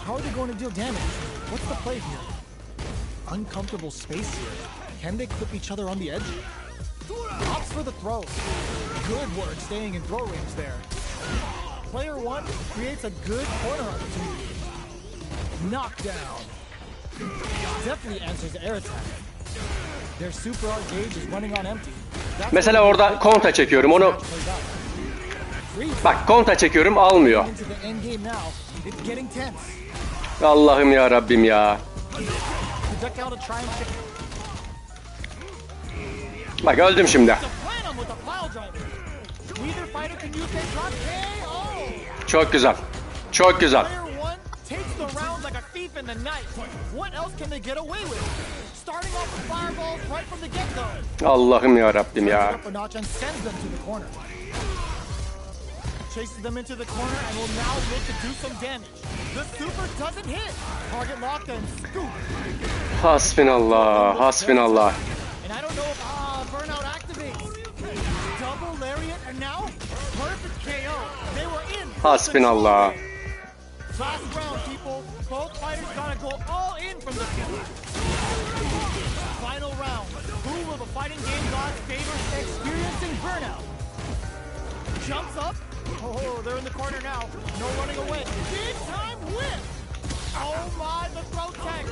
How are they going to deal damage? What's the play here? Uncomfortable space here. Can they clip each other on the edge? Opts for the throw. Good work staying in throw range there. Player 1 creates a good corner opportunity. Knockdown. Definitely answers the air attack. Their super art gauge is running on empty.
Mesela orada konta çekiyorum onu. Bak konta çekiyorum, almıyor. Allah'ım ya Rabbim ya. Bak öldüm şimdi. Çok güzel. Çok güzel. Allah'ım ya Rabbim ya.
Chases them into the corner and will now look to do some damage. The super doesn't hit. Target locked and scoop.
Hasbinallah, hasbinallah.
And I don't know if burnout activates. Double lariat and now perfect KO. They were in.
Hasbinallah.
Last round, people. Both fighters gotta go all in from the field. Final round. Who will the fighting game gods favor experiencing burnout? Jumps up. Oh, they're in the corner now. No running away. Big time whip. Oh my, the throw tag.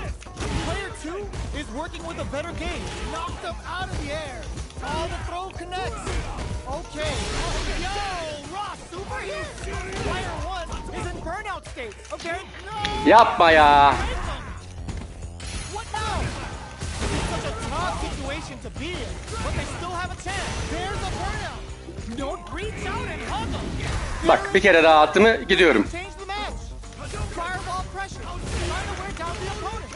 Player 2 is working with a better game. Knocked them out of the air. All the throw connects. Okay. Yo, Ross, super here. Player 1 is in burnout state. Okay. No.
Yapma ya.
What now? It's such a tough situation to be in, but they still have a chance. There's a burnout. Don't reach out and hug them.
Bak bir kere daha attı mı gidiyorum.
Change the match. Fireball pressure. Trying to wear down the opponent.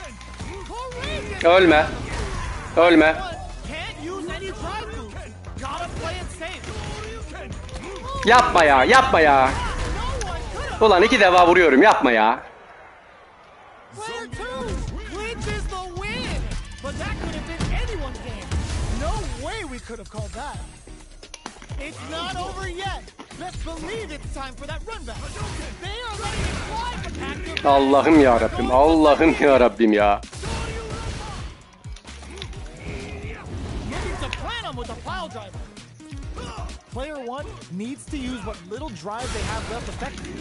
Ölme. Ölme.
Can't use any drive moves. Gotta play it safe.
Yapma ya. Yapma ya. Ulan 2 defa vuruyorum. Yapma ya.
Player 2 clinches the win. But that could have been anyone's game. No way we could have called that. It's not over yet. Let's believe it's time for that run back. They are letting it fly from active.
Allah'ım ya Rabbim. Allah'ım ya Rabbim ya.
Looking to plan him with a pile driver. Player 1 needs to use what little drive they have left effectively.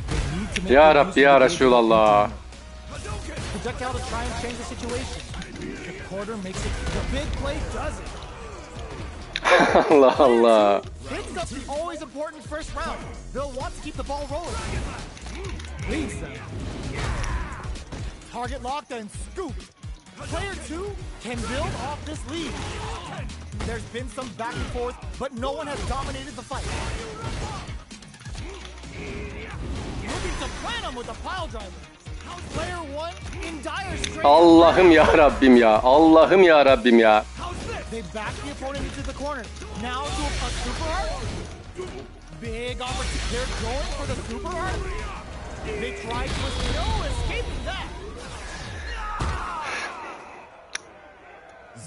They need to make
Ya Rabbi ya Resulallah.
projectile to try and change the situation. The quarter makes it. The big play does it.
Allah Allah.
Picks up the always important first round. They'll want to keep the ball rolling. Leads them. Target locked and scoop. Player 2 can build off this lead. There's been some back and forth, but no one has dominated the fight. Looking to plan him with a pile driver. Player 1 in dire straits.
Allah'ım ya Rabbim ya. Allah'ım ya Rabbim ya.
They back the opponent into the corner. Now to a super art. Big opportunity. They're going for the super art. They tried to no escaping that.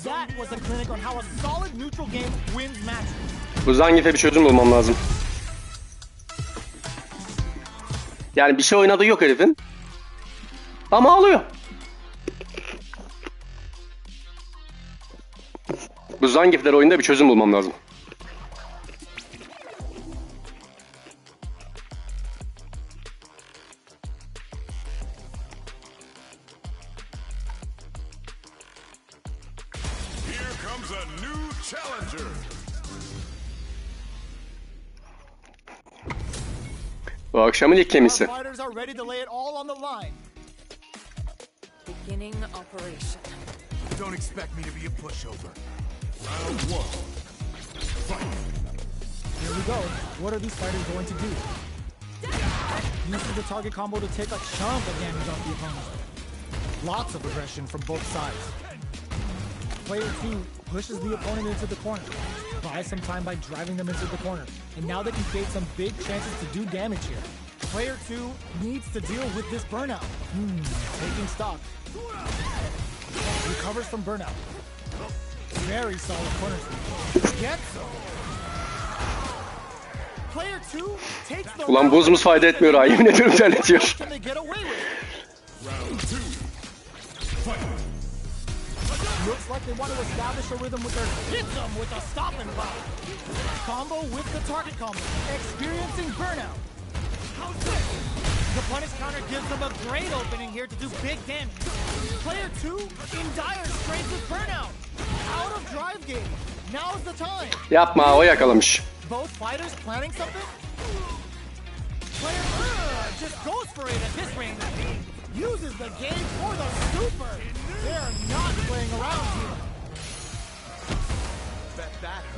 That was a clinic on how a solid neutral game wins matches.
Bu Zangief'e bir çözüm bulmam lazım. Yani bir şey oynadığı yok herifin. Ama alıyor. Bu Zangief'ler oyunda bir çözüm bulmam lazım.
Here comes a new challenger.
Bu akşamın ilk gemisi.
Fighters are ready to lay it all on the line.
Beginning operation.
Don't expect me to be a pushover. Round 1. Fight.
Here we go. What are these fighters going to do? Uses the target combo to take a chunk of damage off the opponent. Lots of aggression from both sides. Player 2 pushes the opponent into the corner. Buys some time by driving them into the corner. And now they can create some big chances to do damage here. Player 2 needs to deal with this burnout. Taking stock. Recovers from burnout. Very solid corner sweep. Gets some. Player 2 takes the
Ulan buzumuz fayda etmiyor ha. Yemin ediyorum terletiyor.
Can they get away with it?
Round 2. Fight.
Looks like they want to establish a rhythm with their hit them with a stop and pop. Combo with the target combo. Experiencing burnout. The punish counter gives them a great opening here to do big damage. Player 2 in dire straits with burnout. Out of drive game. Now's the time.
Yapma, o yakalamış.
Both fighters planning something? Player just goes for it at this range. Uses the game for the super. They're not playing around here.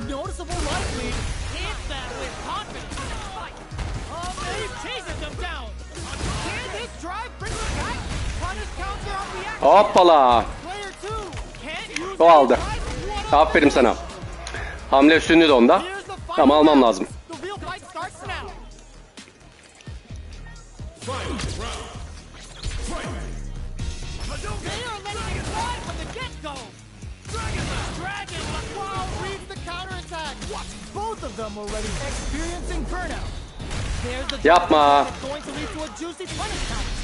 Noticeable life lead. Hits that with confidence. He chases them down. Can this drive bring them back? Punish counter on the action.
Hoppala.
Player 2 can't use
O aldı.
drive.
Aferin sana. Hamle üstünlüğü de onda.
Here's the final
Ama almam
round.
lazım.
The real fight starts now.
Final round. Fight.
They are letting it fly from the get-go. Dragon, wow, reads the counterattack. Both of them already experiencing burnout. There's the
Yapma.
that's going to lead to a juicy punish counter.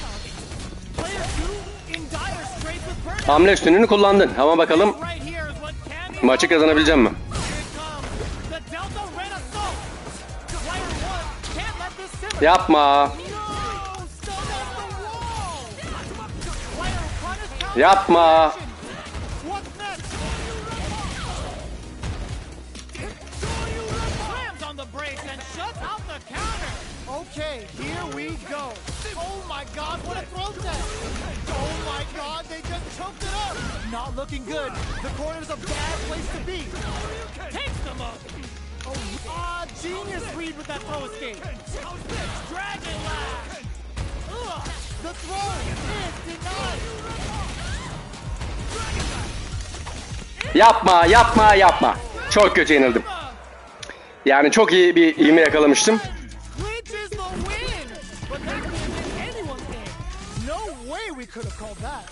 Player 2 in dire straits with burnout.
Hamle üstünlüğünü kullandın. Ama bakalım
Right here is what can be
maçı kazanabileceğim mi?
Here it comes. The Delta Red Assault. Player 1 can't let this simmer.
Yapma.
No, still at the wall. Player punish counter.
Yapma.
What's next? Slams on the brakes and shuts out the counter. Okay, here we go. Oh my God, what a throw test! Oh my God, they just choked it up. Not looking good. The corner's a bad place to be. Takes them up. Oh, genius read with that throw escape. Dragon lash. Ugh, the throw is denied.
Yapma, yapma, yapma. Çok kötü yenildim. Yani çok iyi bir ivme yakalamıştım.
Clinches the win. But that could have been anyone's game. No way we could have called that.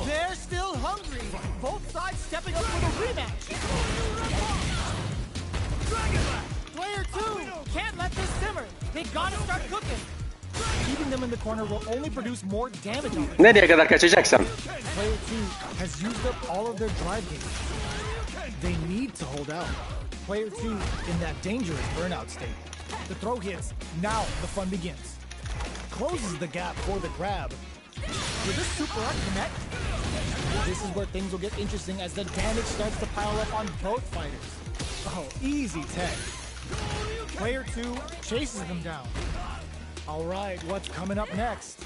They're still hungry. Both sides stepping up for the rematch. Player 2 can't let this simmer. They gotta start cooking. Keeping them in the corner will only produce more damage on them.
Nereye kadar kaçacaksam?
Player 2 has used up all of their drive games. They need to hold out. Player 2 in that dangerous burnout state. The throw hits, now the fun begins. Closes the gap for the grab. Will this super art connect? This is where things will get interesting as the damage starts to pile up on both fighters. Oh, easy tech. Player 2 chases them down. All right, what's coming up next?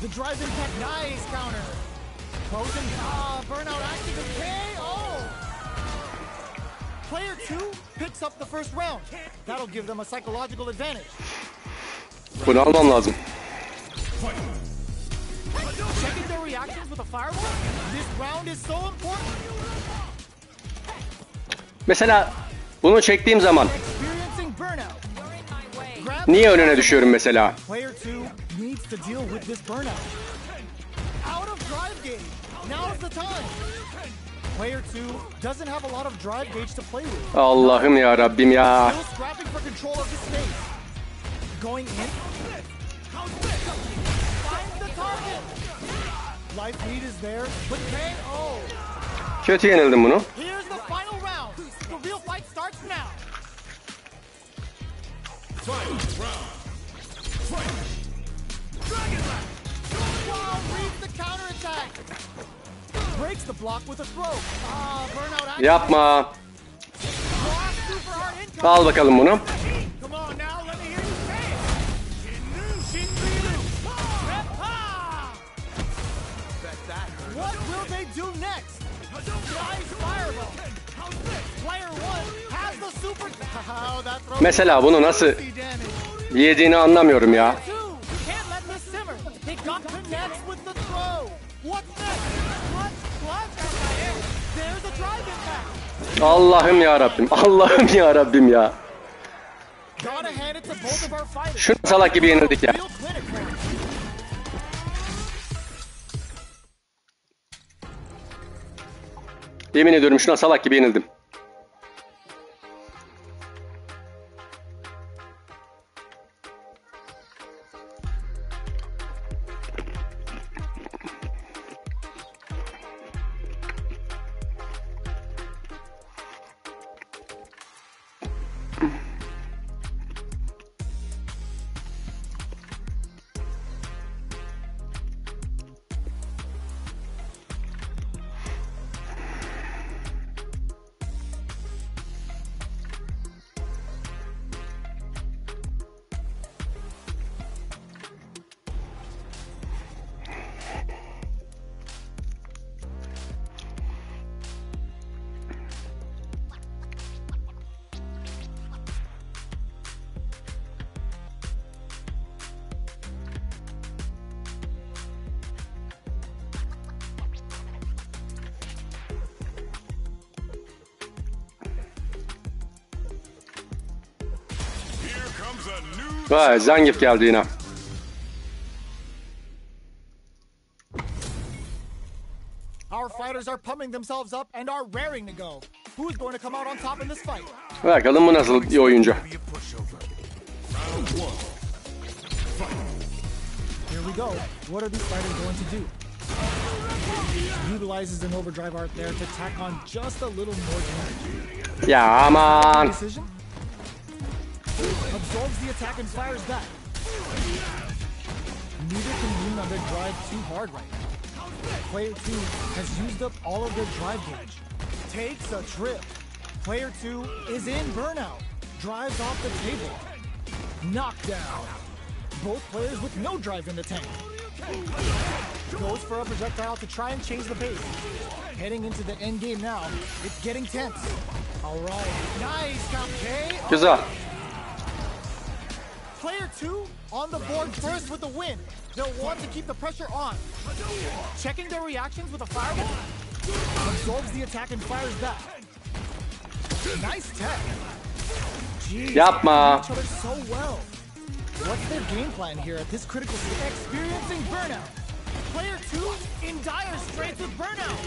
The drive impact, nice counter. Closing, burnout active and KO. Player 2 picks up the first round. That'll give them a psychological advantage.
Bunu almam lazım.
Checking their reactions with a fireball? This round is so important.
Mesela bunu çektiğim zaman
Experiencing burnout.
niye önüne düşüyorum mesela?
Player 2 needs to deal with this burnout. Out of drive gauge. Now's the time. Player 2 doesn't have a lot of drive gauge to play with.
Allah'ım ya Rabbim ya.
Still scrapping for control of the space. Going in. Finds the target. Life lead is there, but KO.
Kötü yenildim bunu.
Here's the final round. The real fight starts now. Wow, reads the counterattack. Breaks the block with a throw. Burnout action.
Yapma.
Block, super hard income.
Al bakalım bunu.
Come on now, let me hear you say it. Shinryu. Reppa. What will they do next? Nice fireball. Player 1 has the super. How that throw.
Mesela bunu nasıl yediğini anlamıyorum ya.
Two, you can't let this simmer. They got connects with the throw. What's next? What? There's a drive impact.
Allah'ım ya Rabbim. Allah'ım ya Rabbim ya.
Gotta hand it to both of our fighters.
Şunu salak gibi yenildik ya.
Real clinic.
Yemin ediyorum şuna salak gibi yenildim. Vay, Zangief geldi yine.
Our fighters are pumping themselves up and are raring to go. Who's going to come out on top in this fight?
Bakalım bu nasıl bir oyuncu.
Be a pushover. Round 1.
Here we go. What are these fighters going to do? Utilizes an overdrive art there to tack on just a little more damage.
Ya aman.
Decision? Absorbs the attack and fires back. Neither can lean on on their drive too hard right now. Player 2 has used up all of their drive gauge. Takes a trip. Player 2 is in burnout. Drives off the table. Knockdown. Both players with no drive in the tank. Goes for a projectile to try and change the pace. Heading into the end game now. It's getting tense. All right. Nice count K.
Güzel.
Player 2 on the board first with the win. They'll want to keep the pressure on. Checking their reactions with a fireball. Absorbs the attack and fires back. Nice tech. Jeez,
Yapma.
each other so well. What's their game plan here at this critical stage? Experiencing burnout. Player 2 in dire straits with burnout.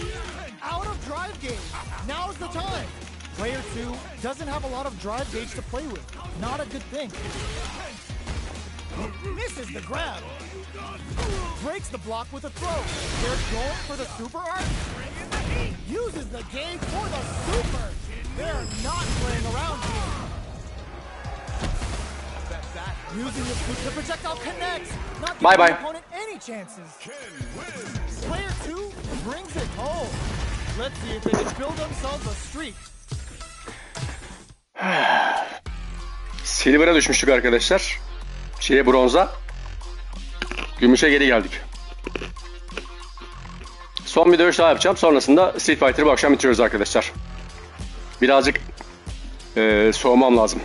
Out of drive gauge. Now's the time. Player 2 doesn't have a lot of drive gauge to play with. Not a good thing. Misses the grab. Breaks the block with a throw. They're going for the super art. Uses the gauge for the super. They're not playing around here. Using the projectile connects. Not giving the opponent any chances. Player 2 brings it home. Let's see if they can build themselves a streak.
Silver'a düşmüştük arkadaşlar. Bronza. Gümüşe geri geldik. Son bir dövüş daha yapacağım. Sonrasında Street Fighter'ı bu akşam bitiriyoruz arkadaşlar. Birazcık soğumam lazım.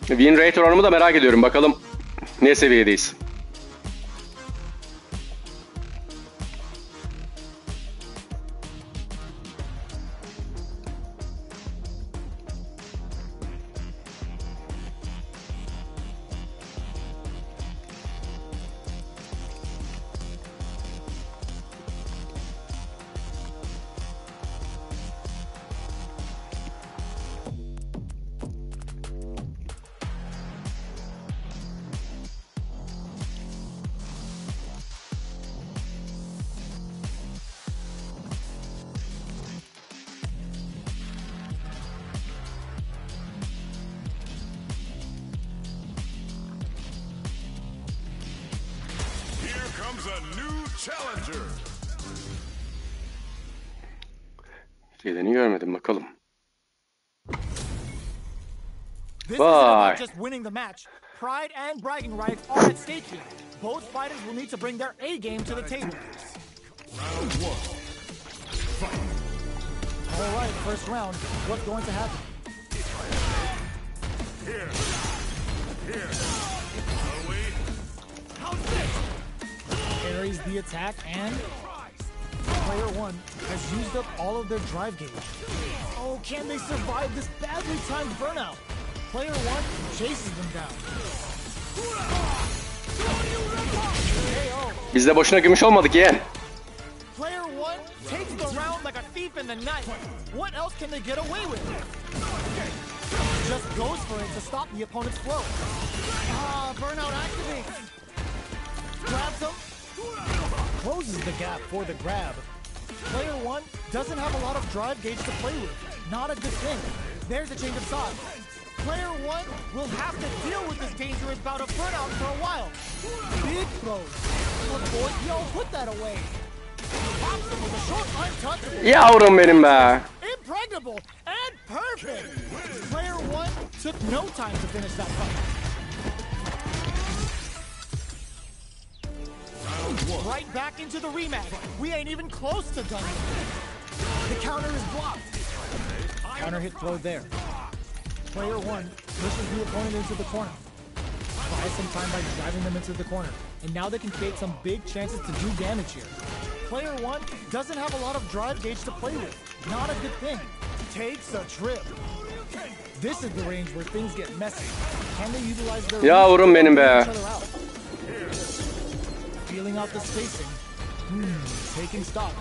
Win rate oranımı da merak ediyorum. Bakalım ne seviyedeyiz. Geleni görmedim bakalım.
Vay. Just winning the match. Pride and bragging rights are at stake here. Both fighters will need to bring their A game to the table.
Round 1. Fight.
All right, first round. What's going to happen?
Here.
Carries the attack and Player 1 has used up all of their drive gauge. Oh, can they survive this badly timed burnout? Player 1 chases them down.
Biz de boşuna gümüş olmadık yeğen.
Player 1 takes the round like a thief in the night. What else can they get away with? Just goes for it to stop the opponent's flow. Burnout activates. Grabs him. Closes the gap for the grab. Player 1 doesn't have a lot of drive gauge to play with. Not a good thing. There's a change of sides. Player 1 will have to deal with this dangerous bout of burnout for a while. Big throws. Yo, put that away. Pops him with a short untouchable.
Yavrum benim be.
Impregnable and perfect. Player 1 took no time to finish that fight. Right back into the rematch. We ain't even close to done. The counter is blocked. Counter hit throw there. Player 1 pushes the opponent into the corner. Buys some time by driving them into the corner. And now they can create some big chances to do damage here. Player 1 doesn't have a lot of drive gauge to play with. Not a good thing. Takes a trip. This is the range where things get messy. Can they utilize their
Yavrum benim be.
Feeling out the spacing. Taking stock.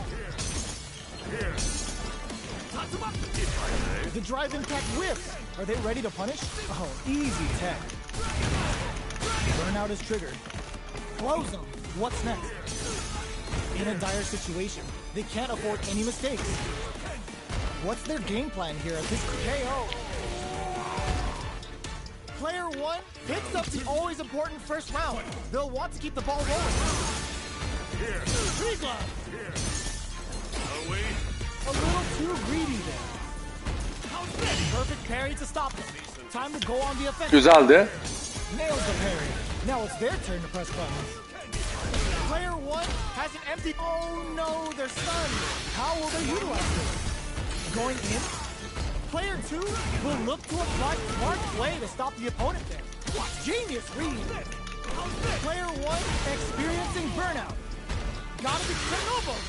The drive impact whiffs. Are they ready to punish? Oh, easy tech. Burnout is triggered. Close them. What's next? In a dire situation, they can't afford any mistakes. What's their game plan here at this KO? one picks up the always important first round. They'll want to keep the ball rolling.
Here.
Free glove.
Here. Away.
A little too greedy there. Perfect parry to stop them. Time to go on the offensive.
Güzeldi.
Nails the parry. Now it's their turn to press buttons. Player one has an empty. Oh no, they're stunned. How will they utilize this? Going in. Player two will look to apply smart play to stop the opponent there. Genius read. Player one experiencing burnout. Gotta be Chernobyl.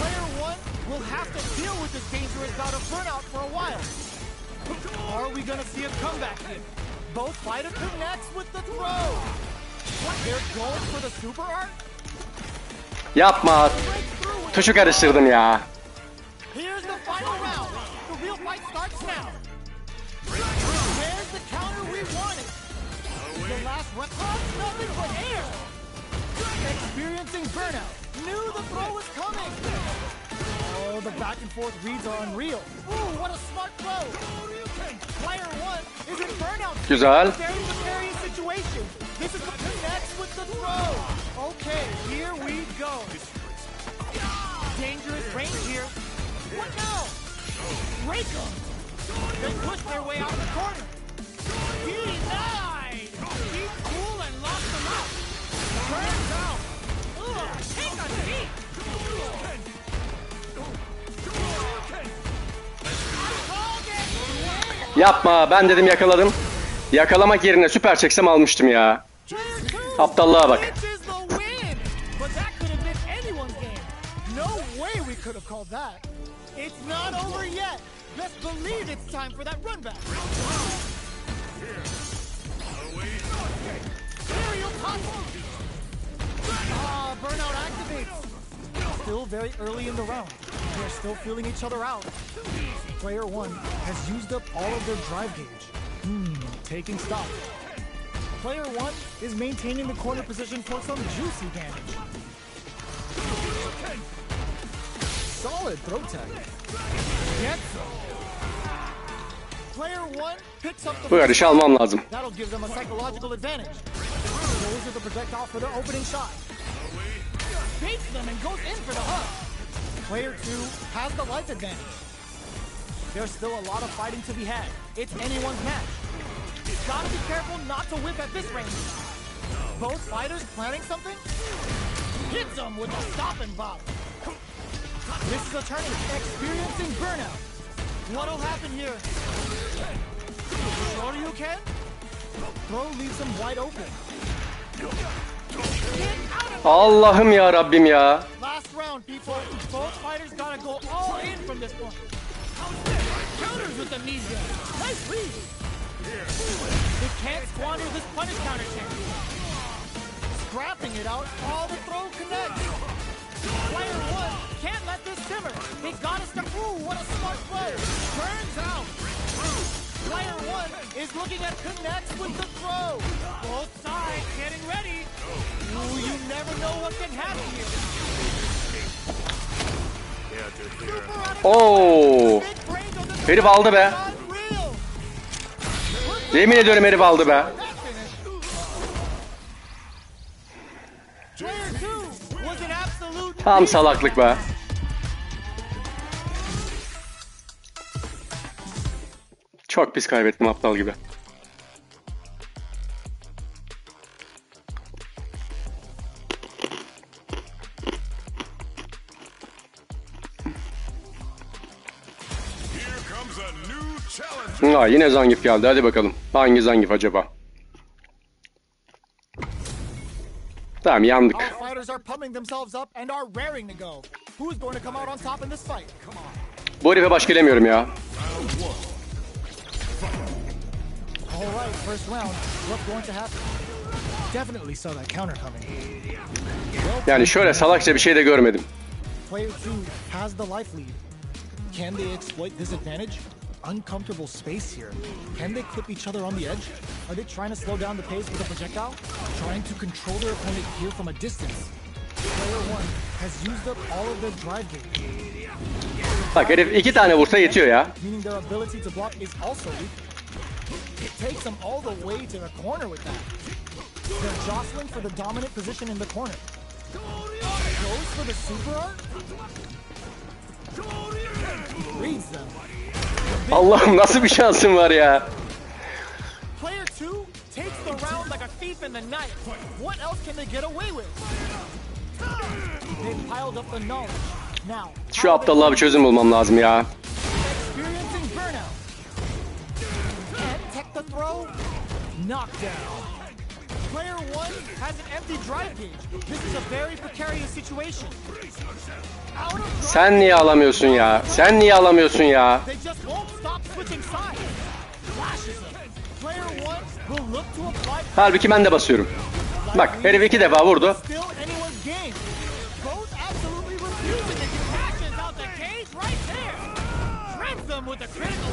Player one will have to deal with this dangerous bout of burnout for a while. Are we gonna see a comeback here? Both fighters connects with the throw. They're going for the super art.
Yapma. Tuşu karıştırdım ya.
Here's the final round. The real fight starts now. There's the counter we wanted. The last weapon, nothing but air. Experiencing burnout. Knew the throw was coming. Oh, the back and forth reads are unreal. Ooh, what a smart throw. Player one is in burnout.
Güzel.
Very precarious situation. This is what connects with the throw. Okay, here we go. Dangerous range here. What now? Rake them. They push their way out of the corner. Denied. Keep cool and lock them up. Turns out. Ugh, take a seat.
Yapma. Ben dedim yakaladım. Yakalamak yerine süper çeksem almıştım ya. Aptallığa bak.
It's not over yet. Best believe it's time for that run back. Burnout activates. Still very early in the round. They're still feeling each other out. Player one has used up all of their drive gauge. Taking stock. Player one is maintaining the corner position for some juicy damage. Solid throw tag. Get some. Player one picks up the.
Bu yarışı almam lazım.
That'll give them a psychological advantage. Goes with the projectile for their opening shot. Baits them and goes in for the hug. Player two has the life advantage. There's still a lot of fighting to be had. It's anyone's match. Gotta be careful not to whip at this range. Both fighters planning something? Hits them with a stop and bop. This is a turning, experiencing burnout. What'll happen here? Sure you can? Throw leaves him wide open.
Allah'ım ya Rabbim ya.
Last round, people. Both fighters gotta go all in from this point. Counters with amnesia. Nice lead. They can't squander this punish counter chance. Scrapping it out, all the throw connects. Player one can't let this simmer. They gotta start. Ooh, what a smart play. Turns out. Player one is looking at connects with the throw. Both sides getting ready. Ooh, you never know what can happen here.
Oo. Herif aldı be. Yemin ediyorum herif aldı be. Tam salaklık be. Çok pis kaybettim aptal gibi. Yine Zangief geldi. Hadi bakalım. Hangi Zangief acaba? Tamam, yandık. Bu herife baş gelemiyorum ya. Yani şöyle salakça bir şey de görmedim.
Can they exploit this advantage? Uncomfortable space here. Can they clip each other on the edge? Are they trying to slow down the pace with a projectile? Trying to control their opponent here from a distance. Player one has used up all of their drive gauge.
Bak herif 2 tane vursa yetiyor ya.
Meaning their ability to block is also weak. takes them all the way to the corner with that. They're jostling for the dominant position in the corner. Goes for the super art. Reads them.
Allah'ım nasıl bir şansım var ya.
Player 2 takes the round like a thief in the night. What else can they get away with? They've piled up the knowledge. Now,
Şu aptallığa bir çözüm bulmam lazım ya.
experiencing burnout. And tech the throw. Knockdown. Player 1 has an empty drive gauge. This is a very precarious situation. Out of drive,
Sen niye alamıyorsun ya? Sen niye alamıyorsun ya?
they just won't stop switching sides. Flashes them. Player 1 will look to apply.
Halbuki ben de basıyorum. Bak herif 2 defa vurdu.
Still anyone's game. Both absolutely refusing to get actions out the cage right there. Shreds them with a critical.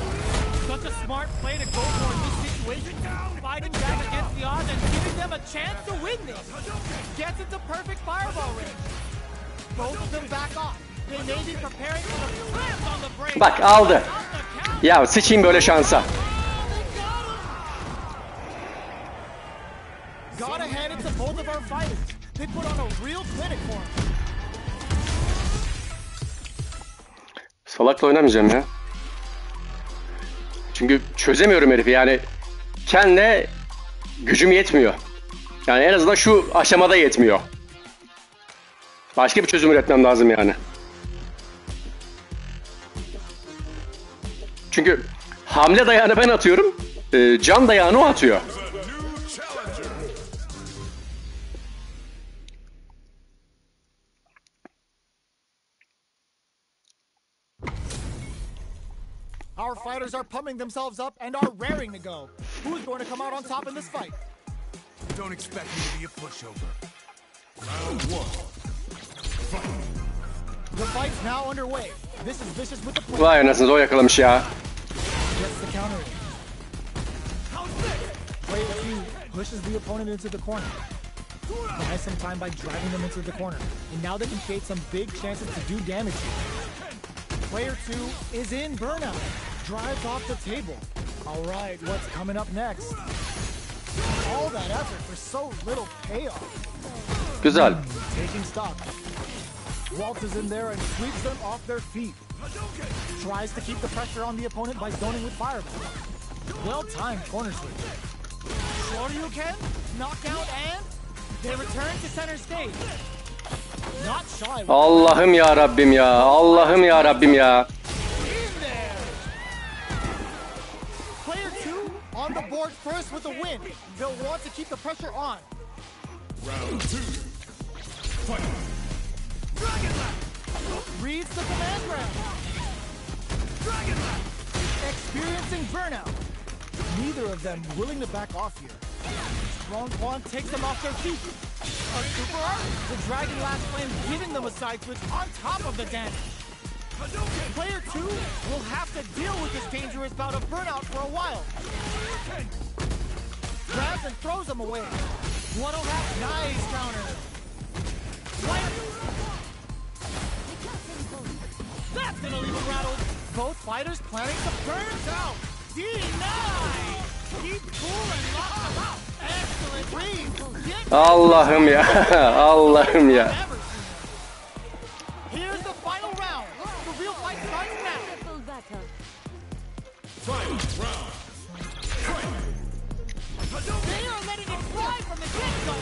Such a smart play to go for in this situation. Fighting back against the odds and giving them a chance to win this. Gets into perfect fireball range. Both of them back off. They may be preparing for the slams on the break.
Bak aldı. Ya sıçayım böyle şansa.
Gotta hand it to both of our fighters. They put on a real clinic for him.
Salakla oynamayacağım ya. Çünkü çözemiyorum herifi yani. Kendine gücüm yetmiyor. Yani en azından şu aşamada yetmiyor. Başka bir çözüm üretmem lazım yani. Çünkü hamle dayağını ben atıyorum. Can dayağını o atıyor.
Our fighters are pumping themselves up and are raring to go. Who's going to come out on top in this fight?
Don't expect me to be a pushover. Round 1. Fight.
The fight's now underway. This is Vicious with the play.
Vay anasını o yakalamış ya.
Gets the counter in. Player 2 pushes the opponent into the corner. Buys some time by driving them into the corner. And now they can create some big chances to do damage here. Player 2 is in burnout. Drives off the table. All right, what's coming up next? All that effort for so little payoff.
Güzel.
Taking stock. Waltzes in there and sweeps them off their feet. Tries to keep the pressure on the opponent by zoning with fireball. Well-timed corner switch. Shoryuken, knockdown, and they return to center stage. Not shy.
Allah'ım ya Rabbim ya. Allah'ım ya Rabbim ya.
In there. Player 2 on the board first with a win. They'll want to keep the pressure on.
Round 2. Fight.
Reads the command grab. Experiencing burnout. Neither of them willing to back off here. Strong Quan takes them off their feet. A super art. The Dragon Last Flame giving them a side switch on top of the damage. Player 2 will have to deal with this dangerous bout of burnout for a while. Grabs and throws them away. One will have nice counter. That's gonna leave him rattled. Both fighters planning to burn out. Denied. Keep cool and lock them out. Excellent read.
Allah'ım ya. Allah'ım ya.
Here's the final round. The real fight starts now.
Final round.
They are letting it fly from the get-go.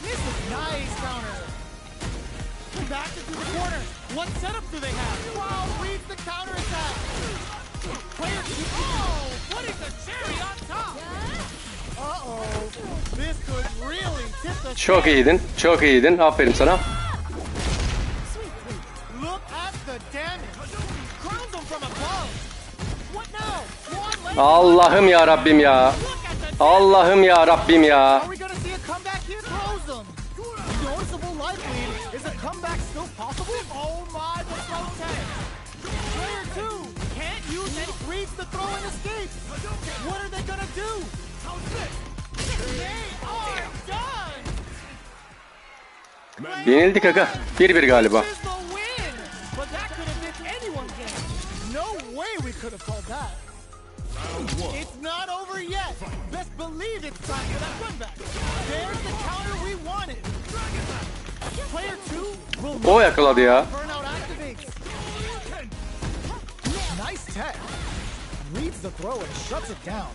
This is nice counter. Back into the corner. What setup do they have? Wow, reads the counter attack. Player 2. Oh, putting the cherry on top. Uh-oh. This could really tip the
Çok iyiydin. Çok iyiydin. Aferin sana.
Look at the damage. Crowns them from above. What now?
Allah'ım ya Rabbim ya. Allah'ım ya Rabbim ya.
Are we gonna see a comeback here? Throws them. Noticeable life lead. Is a comeback still possible? Oh my, the throw tag. Player 2 can't use any reads the throw and escape. What are they gonna do? They are done.
Yenildik aga. 1-1 galiba.
This is the win. But that could have been anyone's game. No way we could have called that. It's not over yet. Best believe it's time for that run back. There's the counter we wanted. Player 2 will
O yakaladı ya.
burnout activates. Nice tech. Reads the throw and shuts it down.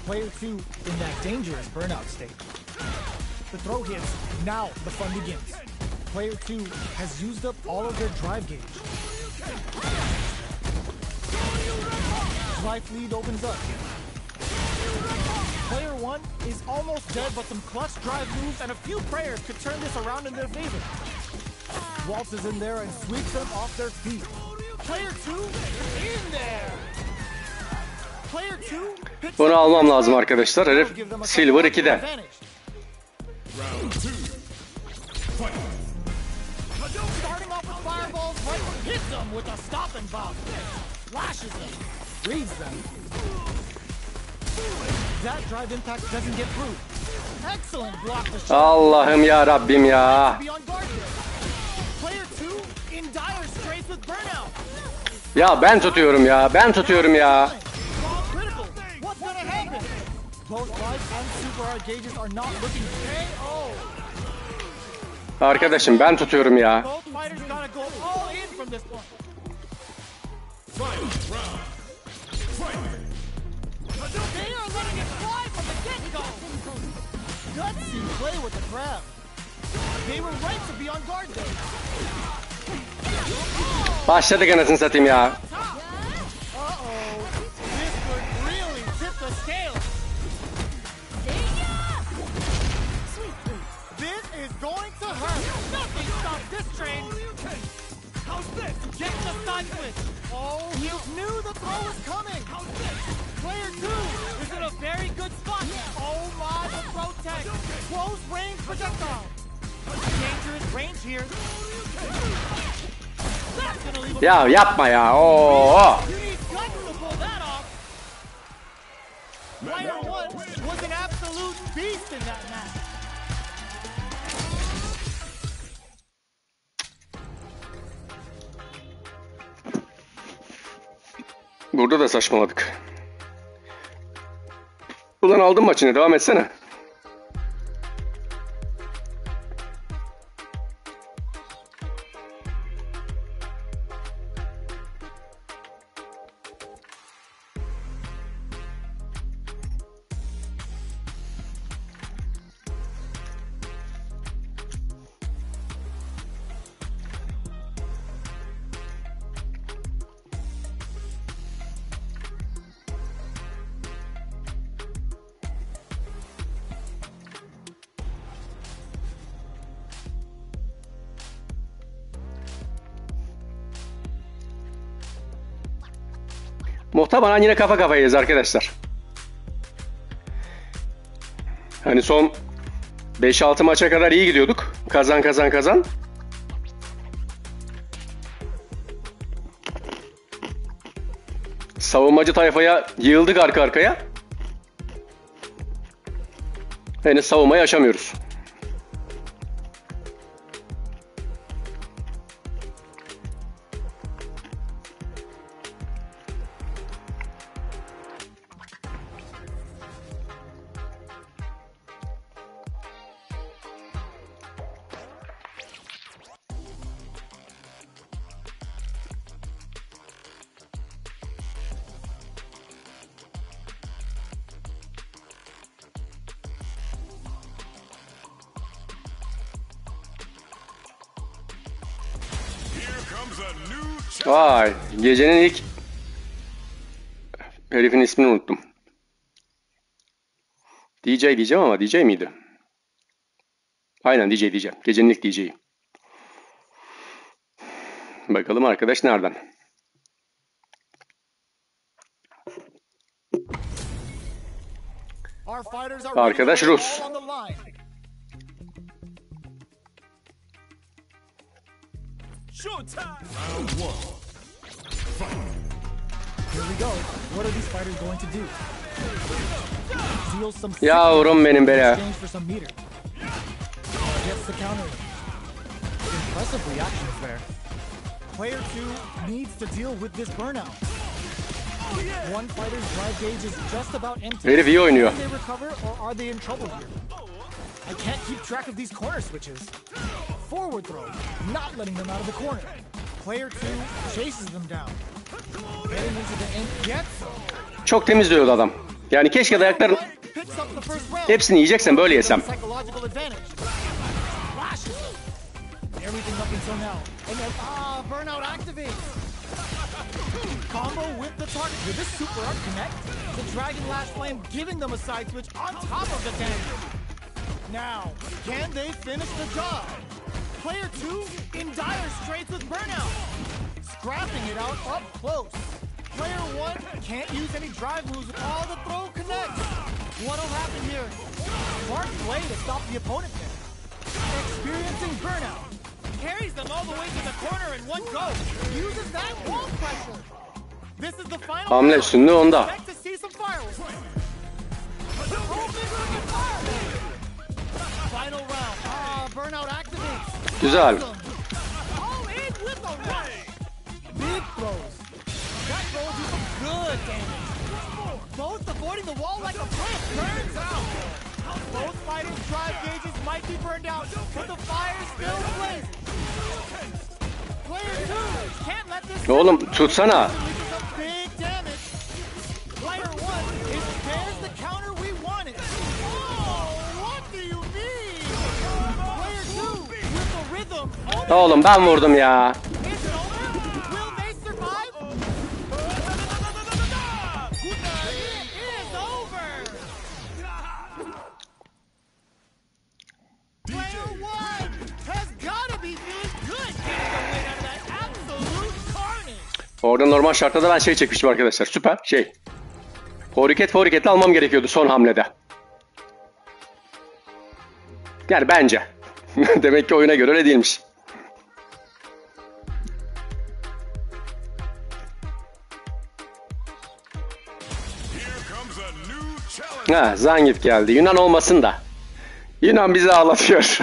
Player 2 in that dangerous burnout state. The throw hits. Now the fun begins. Player 2 has used up all of their drive gauge. Life lead opens up. Player 1 is almost dead, but some clutch drive moves and a few prayers could turn this around in their favor. Waltzes in there and sweeps them off their feet. Player 2 in there. Player 2 picks
Bunu almam lazım arkadaşlar. Herif Silver 2'de.
Round 2. Fight.
Starting off with fireballs, right hits them with a stop and bomb. Flashes them, reads them. That drive impact doesn't get through. Excellent block the shot.
Allah'ım ya Rabbim ya.
Be on guard there. Player 2 in dire straits with burnout.
Ya ben tutuyorum ya. Ben tutuyorum ya.
Critical. What's gonna happen? Both life and super hard gauges are not looking KO.
Arkadaşım ben tutuyorum ya.
Both fighters gotta go all in from this point.
Final round. Fight.
They are letting it fly from the get-go. Gutsy play with the grab. They were right to be on guard there.
Başladık anasını satayım ya.
Uh-oh. This could really tip the scale. This is going to hurt. Nothing stops this train. How's this? Get the side switch. Oh, he knew the throw was coming. Player 2 is in a very good spot. Oh my, the throw tech. Close range projectile. Dangerous range here. That's gonna leave a
Ya yapma ya. Oo.
You need guts to pull that off. Player 1 was an absolute beast in that match.
Burada da saçmaladık. Ulan aldın maçını. Devam etsene. Muhtemelen yine kafa kafayayız arkadaşlar. Hani son 5-6 maça kadar iyi gidiyorduk. Kazan kazan kazan. Savunmacı tayfaya yığıldık arka arkaya. Henüz savunmayı aşamıyoruz. Vay, gecenin ilk herifin ismini unuttum. DJ diyeceğim ama DJ miydi? Aynen DJ diyeceğim. Gecenin ilk DJ'yi. Bakalım arkadaş nereden? Arkadaş Rus.
Round 1. Fight.
Here we go. What are these fighters going to do? Deal some
Yavrum benim be ya.
exchange for some meter. Gets the counter. Impressive reactions there. Player 2 needs to deal with this burnout. One fighter's drive gauge is just about empty.
Herif iyi oynuyor.
Can they recover or are they in trouble here? I can't keep track of these corner switches. Forward throw, not letting them out of the corner. Player 2 chases them down. Getting into the end, gets them.
Çok temiz dövüyordu adam. Yani keşke dayakların
Picks up the first round.
hepsini yiyeceksen böyle yesem.
Psychological advantage. Flashes them. Everything up until now. And then, burnout activates. Combo with the target. With this super art connect, the Dragon Lash Flame giving them a side switch on top of the damage. Now, can they finish the job? Player 2 in dire straits with burnout. Scrapping it out up close. Player 1 can't use any drive moves with all the throw connects. What'll happen here? Smart play to stop the opponent there. Experiencing burnout. Carries them all the way to the corner in one go. Uses that wall pressure. This is the final
Hamle
round.
üstünlüğü onda.
Expect to see some fireworks. Final round. Burnout activates.
Güzel.
All in with a rush. Big throws. That throw do some good damage. Both avoiding the wall like a plant. Burns out. Both fighters' drive gauges might be burned out, but the fire still blazing. Player 2 can't let this.
Oğlum tutsana.
Big damage. Player 1 is there's the counter we wanted. Oh, what do you mean? Player 2 with the rhythm.
Oğlum ben vurdum ya.
Is it over? Will they survive? It is over. Player 1 has got to be feeling good getting the win out of that absolute carnage.
Orada normal şartlarda ben şey çekmiştim arkadaşlar. Süper şey. Foriketle almam gerekiyordu son hamlede. Yani bence. Demek ki oyuna göre öyle değilmiş. Ha, Zangief geldi. Yunan olmasın da. Yunan bizi ağlatıyor.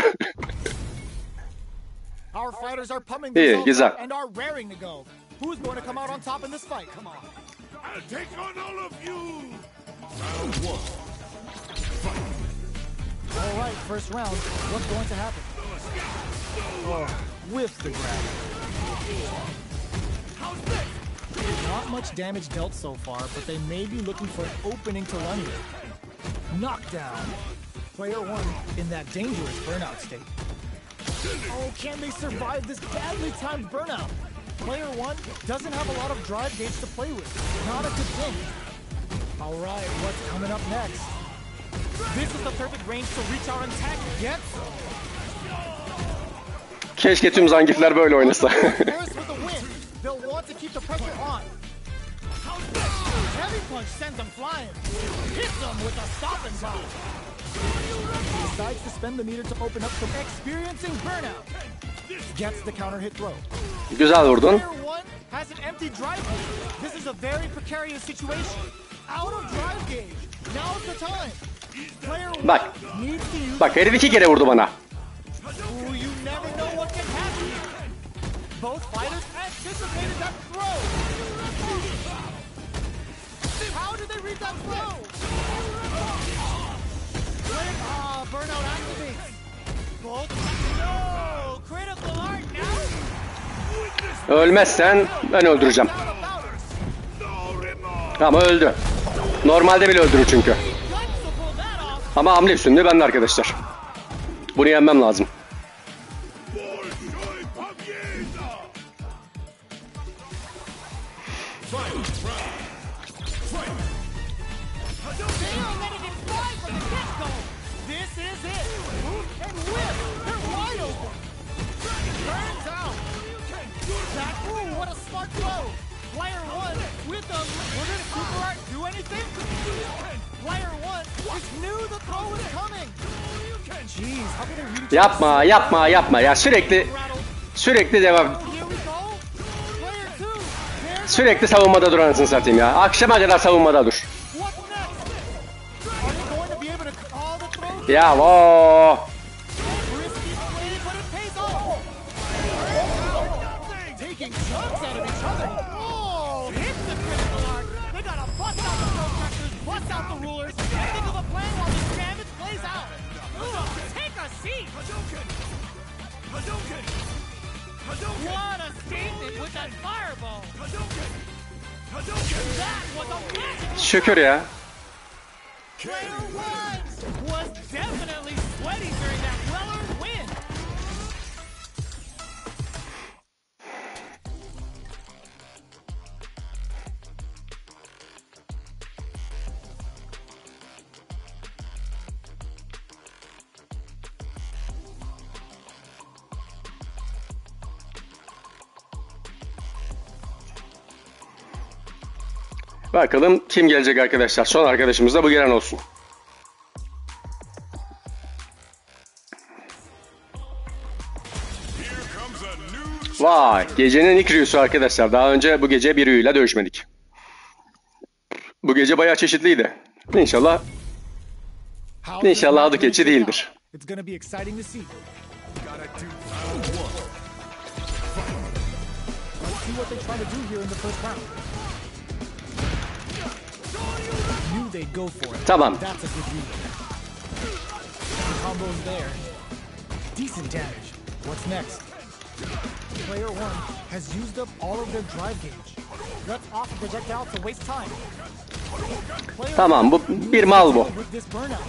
Our fighters are pumping
İyi,
themselves
güzel.
up and are raring to go. Who's going to come out on top in this fight? Come on.
I'll take on all of you. Round 1.
All right, first round. What's going to happen? Oh, whiffs the grab. Not much damage dealt so far, but they may be looking for an opening to run with. Knockdown. Player 1 in that dangerous burnout state. Oh, can they survive this badly timed burnout? Player 1 doesn't have a lot of drive gauge to play with. Not a good thing. All right, what's coming up next? This is the perfect range to reach out and tag. Get
Keşke tüm Zangief'ler böyle oynasa.
First with a win. They'll want to keep the pressure on. Heavy punch sends them flying. Hits them with a stop and pop. Decides to spend the meter to open up from experiencing burnout. Gets the counter hit throw.
Güzel vurdun.
Player 1 has an empty drive gauge. This is a very precarious situation. Out of drive gauge. Now's the time. Player 1
Bak.
needs to use.
Bak herif 2 kere vurdu bana.
Ooh, you never know what can happen. Both fighters anticipated that throw. How did they read that throw? Burnout activates. Both. No! Critical art now?
Ölmezsen ben öldüreceğim. Ama öldü. Normalde bile öldürür çünkü. Ama hamle üstünlüğü bende arkadaşlar. Bunu yenmem lazım.
Player 1 with them. Did super art do anything? Player 1 just knew the throw was coming. Jeez, how can they read
Yapma ya sürekli devam. Sürekli savunmada dur anasını satayım ya. Akşama kadar savunmada dur. Ya o.
What a statement with that fireball! That was a magical.
Şükür ya.
Player one was definitely sweaty during that well-earned win.
Bakalım kim gelecek arkadaşlar. Son arkadaşımız da bu gelen olsun. Vay, gecenin ilk rüyusu arkadaşlar. Daha önce bu gece bir rüyuyla dövüşmedik. Bu gece bayağı çeşitliydi. İnşallah adı keçi değildir.
It's gonna be exciting to see. Let's see what they try to do here in the first round. Knew they'd go for it.
Tamam.
That's a good read. The combo's there. Decent damage. What's next? Player one has used up all of their drive gauge. Let's off the projectile to waste time.
Tamam, bu bir mal bu.
With this burnout.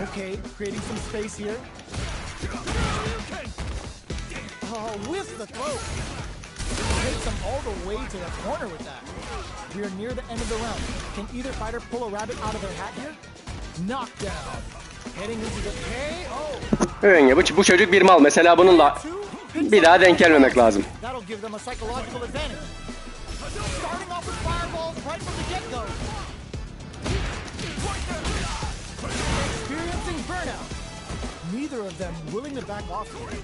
Okay, creating some space here. Oh, whiffs the throw. Takes them all the way to the corner with that. We are near the end of the round. Can either fighter pull a rabbit out of their hat here? Knockdown. Heading into the KO.
Bu çocuk bir mal. Mesela bununla bir daha denk gelmemek lazım.
That'll give them a psychological advantage. Starting off with fireballs right from the get-go. Experiencing burnout. Neither of them willing to back off here.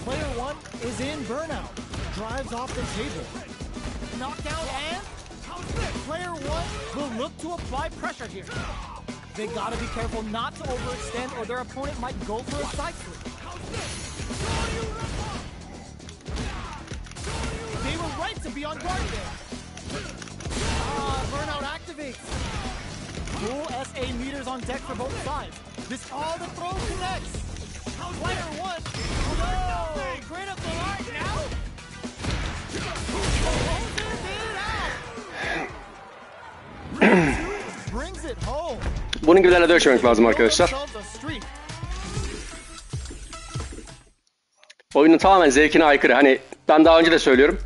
Player one is in burnout. Drives off the table. Knockdown and player one will look to apply pressure here. They gotta be careful not to overextend or their opponent might go for a side flip. They were right to be on guard there. Burnout activates. Full SA meters on deck for both sides. This all the throw connects. Player one. No! Critical art now? Brings it home.
Bunun gibilerle dövüşmemek lazım arkadaşlar. Oyunun tamamen zevkine aykırı. Hani ben daha önce de söylüyorum.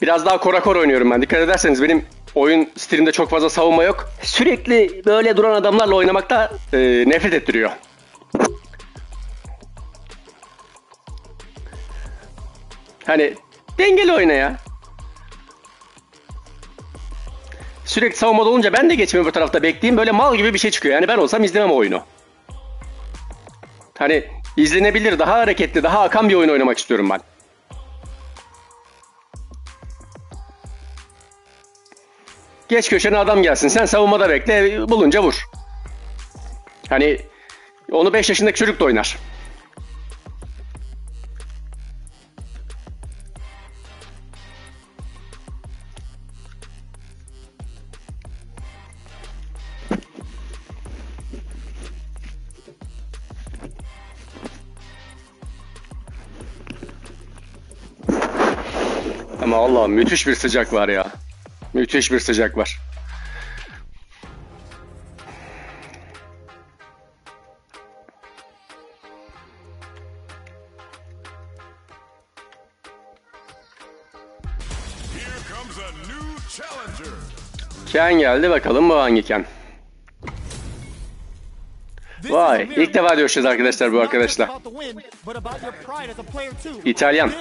Biraz daha korakor oynuyorum ben. Dikkat ederseniz benim oyun stilimde çok fazla savunma yok. Sürekli böyle duran adamlarla oynamakta nefret ettiriyor. Hani dengeli oyna ya. Sürekli savunmada olunca ben de geçmiyorum bu tarafta bekleyeyim. Böyle mal gibi bir şey çıkıyor. Yani ben olsam izlemem o oyunu. Hani izlenebilir, daha hareketli, daha akan bir oyun oynamak istiyorum ben. Geç köşene adam gelsin. Sen savunmada bekle. Bulunca vur. Hani onu 5 yaşındaki çocuk da oynar. Ama Allah'ım müthiş bir sıcak var ya. Müthiş bir sıcak var. Ken geldi, bakalım bu hangi Ken? Vay, ilk defa görüşeceğiz arkadaşlar bu arkadaşla. İtalyan.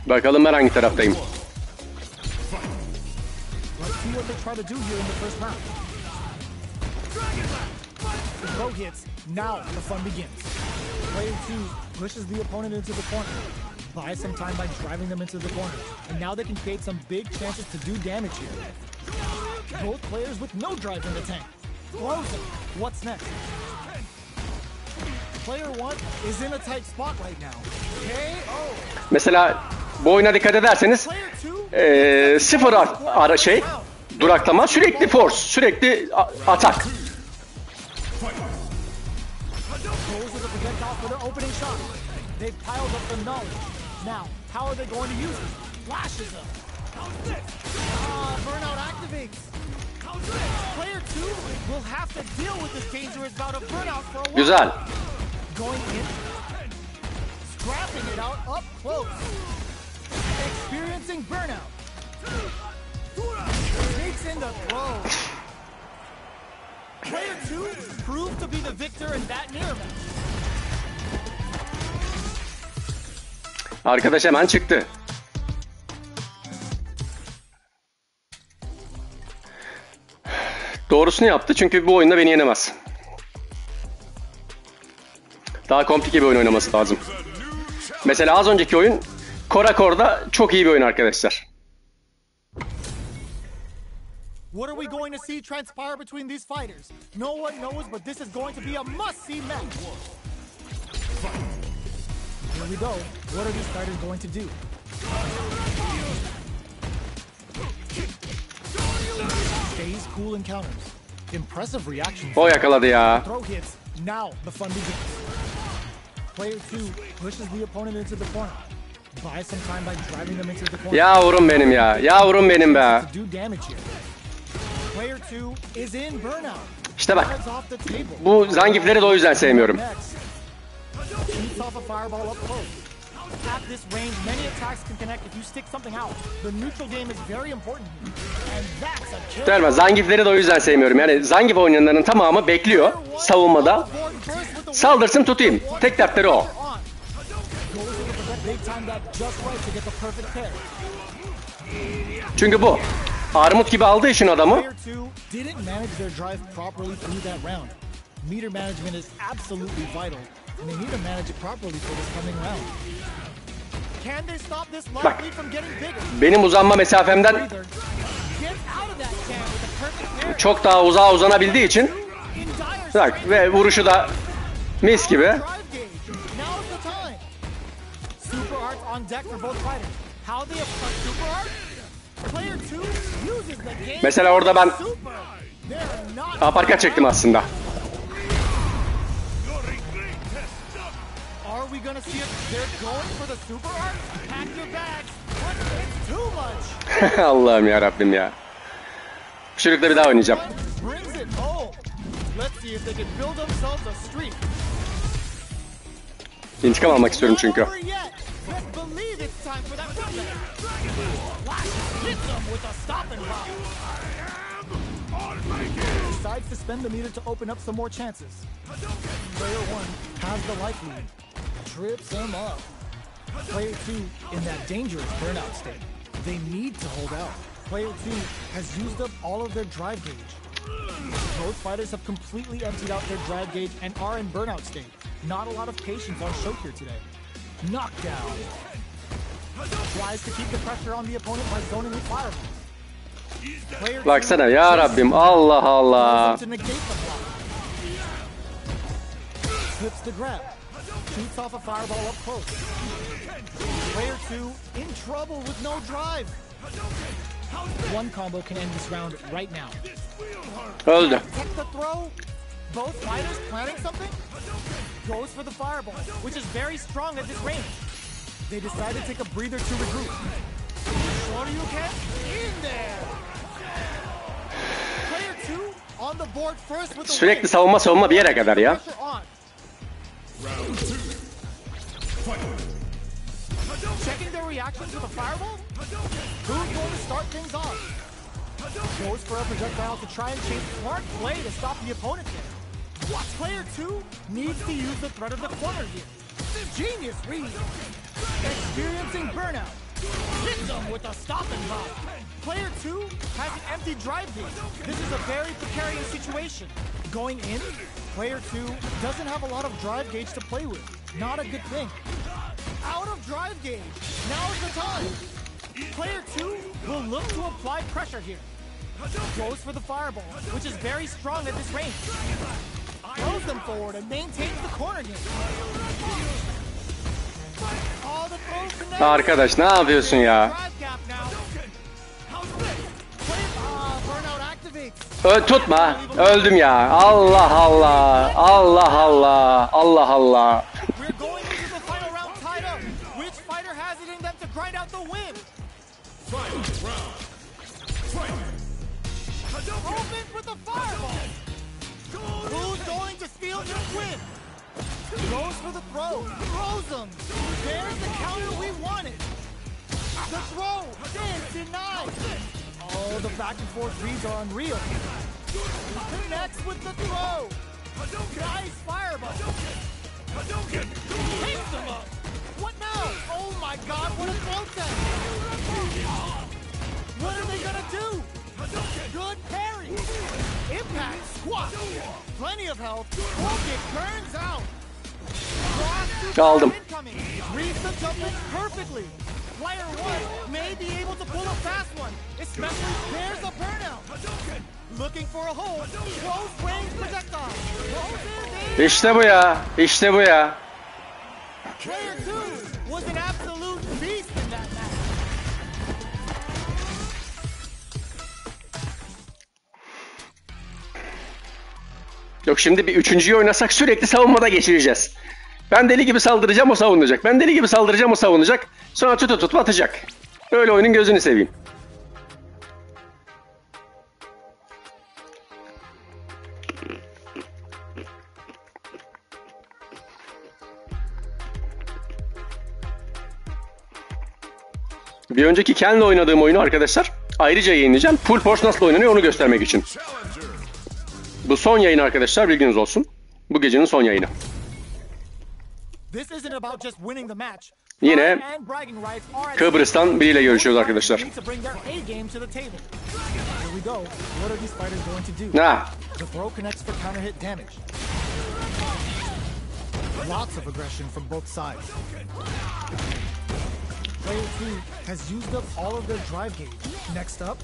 Bakalım ben hangi taraftayım?
Buy some time by driving them into the corner, and now they can create some big chances to do damage here. Both players with no drive in the tank. Frozen. What's next? Player one is in a tight spot right now. KO.
Mesela bu oyuna dikkat ederseniz sıfır duraklama, sürekli force, sürekli atak.
off for their opening shot. They've piled up the knowledge. Now, how are they going to use it? Flashes them. Burnout activates. Player 2 will have to deal with this dangerous bout of burnout for a while.
Güzel.
Going in, scrapping it out up close. Experiencing burnout. Takes in the throw. Player 2 proved to be the victor in that mirror match.
Arkadaş hemen çıktı. Doğrusunu yaptı çünkü bu oyunda beni yenemez. Daha komplike bir oyun oynaması lazım. Mesela az önceki oyun Korakor'da çok iyi bir oyun arkadaşlar.
What are we going to see transpire between these fighters? No one knows, but this is going to be a must-see match. Here we go. What are these fighters going to do? Stays cool in counters. Impressive reaction.
O yakaladı ya.
Throw hits. Now the fun begins. Player 2 pushes the opponent into the corner. Buys some time by driving them into the corner.
Yavrum benim ya. Yavrum benim be.
To do damage here. Player 2 is in burnout.
İşte bak. Bu Zangief'leri de o yüzden sevmiyorum.
Shoots off a fireball up close. At this range, many attacks can connect if you stick something out. The neutral game is very important here. And that's a kill.
Derma, Zangief'leri de o yüzden sevmiyorum. Yani Zangief oynayanların tamamı bekliyor savunmada. Saldırsın tutayım. Tek dertleri o. Çünkü bu armut gibi aldığı için adamı.
Meter management is absolutely vital, and they need to manage it properly for this coming round. Can they stop this life lead from getting bigger?
Benim uzanma mesafemden çok daha uzağa uzanabildiği için bak, ve vuruşu da mis gibi. Mesela orada ben aparkat çektim aslında.
Are we gonna see if they're going for the super art? Pack your bags. It's too much.
Allah'ım ya Rabbim ya. Bu çocukla bir daha oynayacağım.
Brings it home. Let's see if they can build themselves a streak.
İntikam almak istiyorum çünkü.
Let's believe it's time for that comeback. Hit them with a stop and pop. Decides to spend the meter to open up some more chances. Player 1 has the life lead. Trips him up. Player 2 in that dangerous burnout state. They need to hold out. Player 2 has used up all of their drive gauge. Both fighters have completely emptied out their drive gauge and are in burnout state. Not a lot of patience on show here today. Knockdown. Tries to keep the pressure on the opponent by zoning with fireballs.
Baksana ya Rabbim, Allah Allah.
Slips the grab. Shoots off a fireball up close. Player 2 in trouble with no drive. One combo can end this round right now.
Öldü.
Take the throw. Both fighters planning something. Goes for the fireball, which is very strong at this range. They decide to take a breather to regroup. Shoryuken in there. Player 2 on the board first with the
Sürekli savunma bir yere kadar ya.
Checking their reactions with a fireball? Who's going to start things off? Goes for a projectile to try and chase. Smart play to stop the opponent here. Player 2 needs to use the threat of the corner here. Genius read. Experiencing burnout. Hit them with a stop and pop. Player 2 has an empty drive gauge. This is a very precarious situation. Going in, player 2 doesn't have a lot of drive gauge to play with. Not a good thing. Out of drive gauge. Now's the time. Player 2 will look to apply pressure here. Goes for the fireball, which is very strong at this range. Throws them forward and maintains the corner game.
Arkadaş ne yapıyorsun ya? Tutma. Öldüm ya. Allah Allah. Allah Allah. Allah Allah.
Open with the fireball. Who's going to steal this win? Goes for the throw. Throws them. There's the counter we wanted. The throw is denied. Oh, the back and forth reads are unreal. Connects with the throw. Nice fireball. Takes them up. What now? Oh my God, what a throw test. What are they gonna do? Good parry. Impact squat. Plenty of health. Focus turns out.
Aldım.
Reads the jump in perfectly. Player one may be able to pull a fast one, especially there's a burnout. Looking for a hole. Close range projectile.
İşte bu ya. İşte bu ya.
Player two was an absolute beast in that match.
Yok şimdi bir üçüncüyü oynasak sürekli savunmada geçireceğiz. Ben deli gibi saldıracağım, o savunacak. Ben deli gibi saldıracağım, o savunacak. Sonra tutup atacak. Öyle oyunun gözünü seveyim. Bir önceki Ken'le oynadığım oyunu arkadaşlar ayrıca yayınlayacağım. Full Force nasıl oynanıyor onu göstermek için. Bu son yayın arkadaşlar, bilginiz olsun. Bu gecenin son yayını. Yine Kıbrıs'tan biriyle görüşüyoruz arkadaşlar. Ha.
Lots of aggression from both sides. Player 2 has used up all of their drive gauge. Next up,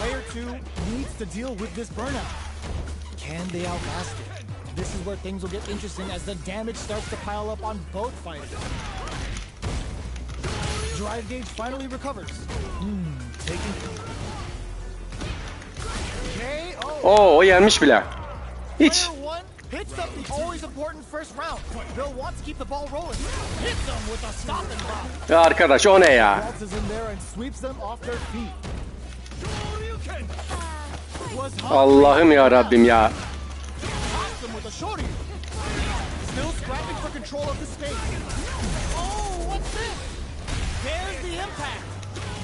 Player 2 needs to deal with this burnout. Can they outlast it? This is where things will get interesting as the damage starts to pile up on both fighters. Drive gauge finally recovers.
O yenmiş bile. Hiç.
Hits up the always important first round. They'll want to keep the ball rolling. Hits them with a stopping block.
Ya arkadaş o ne ya?
Waltzes in there and sweeps them off their feet.
Allah'ım ya Rabbim ya.
Still scrapping for control of the space. Oh, what's this? There's the impact.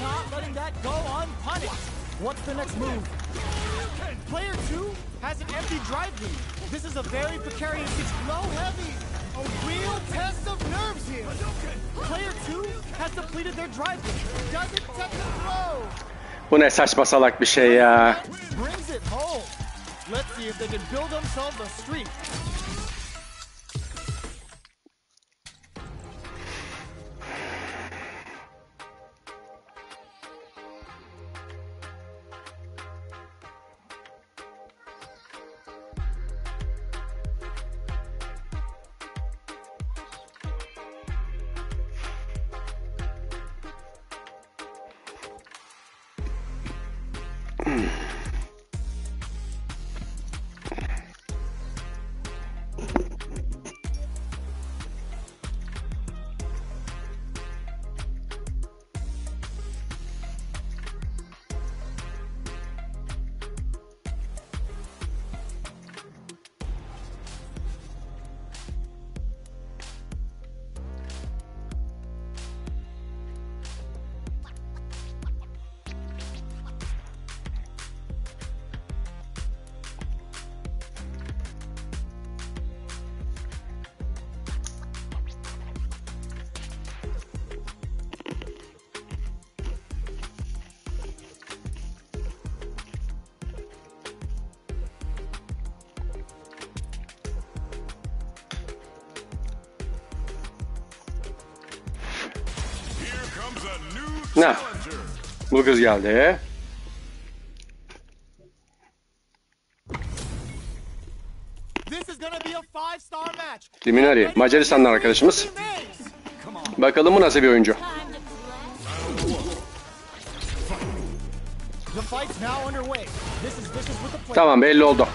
Not letting that go unpunished. What's the next move? Player 2 has an empty drive gauge. This is a very precarious, it's low heavy. A real test of nerves here. Player 2 has depleted their drive gauge. Doesn't touch the throw.
Bu ne saçma salak bir şey ya.
Brings it home. Let's see if they can build themselves a streak.
Ne? Bu kız geldi. Liminari, Macaristan'dan arkadaşımız. Bakalım bu nasıl bir oyuncu. Tamam, belli oldu.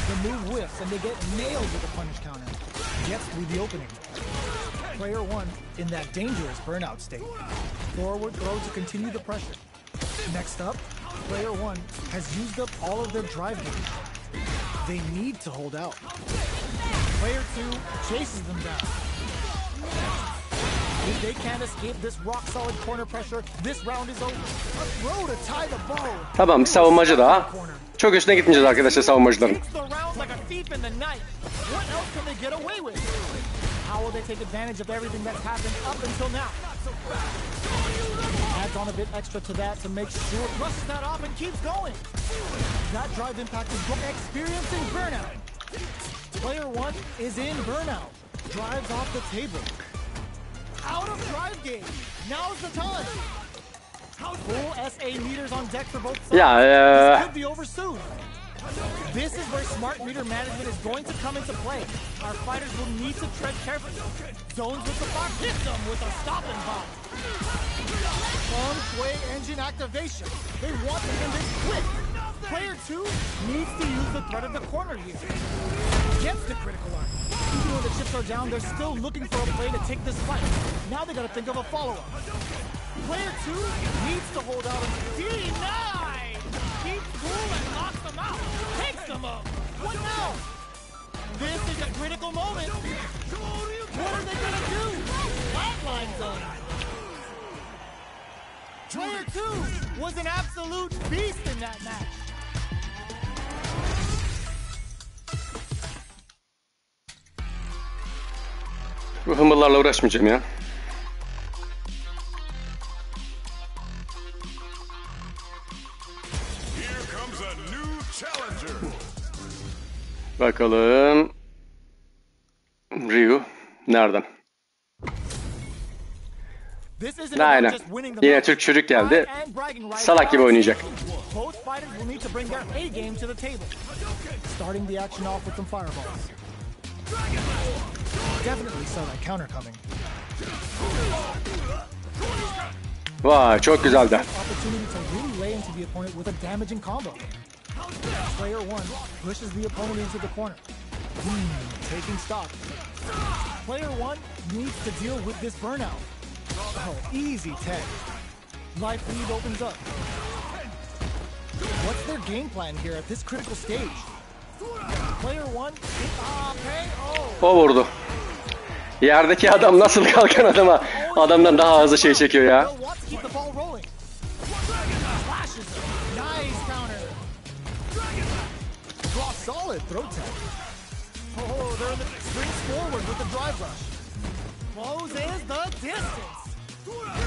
The move whiffs and they get nailed with a punish counter. Gets through the opening. Player 1 in that dangerous burnout state. Forward throw to continue the pressure. Next up, player 1 has used up all of their drive gauge. They need to hold out. Player 2 chases them down. If they can't escape this rock-solid corner pressure, this round is over. A throw to tie the bow.
Tamam, savunmacı da. Çok üstüne gitmeyeceğiz arkadaşlar savunmacıların.
How will they take advantage of everything that's happened up until now? Adds on a bit extra to that to make sure brushes that off and keeps going. That drive impact is experiencing burnout. Player 1 is in burnout. Drives off the table. Out of drive gauge. Now's the time. Full SA meters on deck for both sides. This could be over soon. This is where smart meter management is going to come into play. Our fighters will need to tread carefully. Zones with the box, hit them with a stop and pop. Feng Shui engine activation. They want to end this quick. Player 2 needs to use the threat of the corner here. Gets the critical arm. Even when the chips are down, they're still looking for a play to take this fight. Now they gotta think of a follow-up. Player 2 needs to hold out and deny. Keeps cool and knocks them out. Takes them up. What now? This is a critical moment. What are they gonna do? Flatline zone. Player 2 was an absolute beast in that match.
Bu hımırlarla uğraşmayacağım ya. Bakalım. Ryu nereden? Aynen. Yine Türk çocuk geldi. Salak gibi oynayacak. Vay, çok güzeldi.
Player 1 pushes the opponent into the corner. Taking stock. Player 1 needs to deal with this burnout. Oh, easy tag. Life lead opens up. What's their game plan here at this critical stage? Player 1,
O vurdu. Yerdeki adam nasıl kalkan adamdan daha hızlı şey çekiyor ya.
Solid throw tag. Oh, they're in the springs forward with the drive rush. Closes the distance.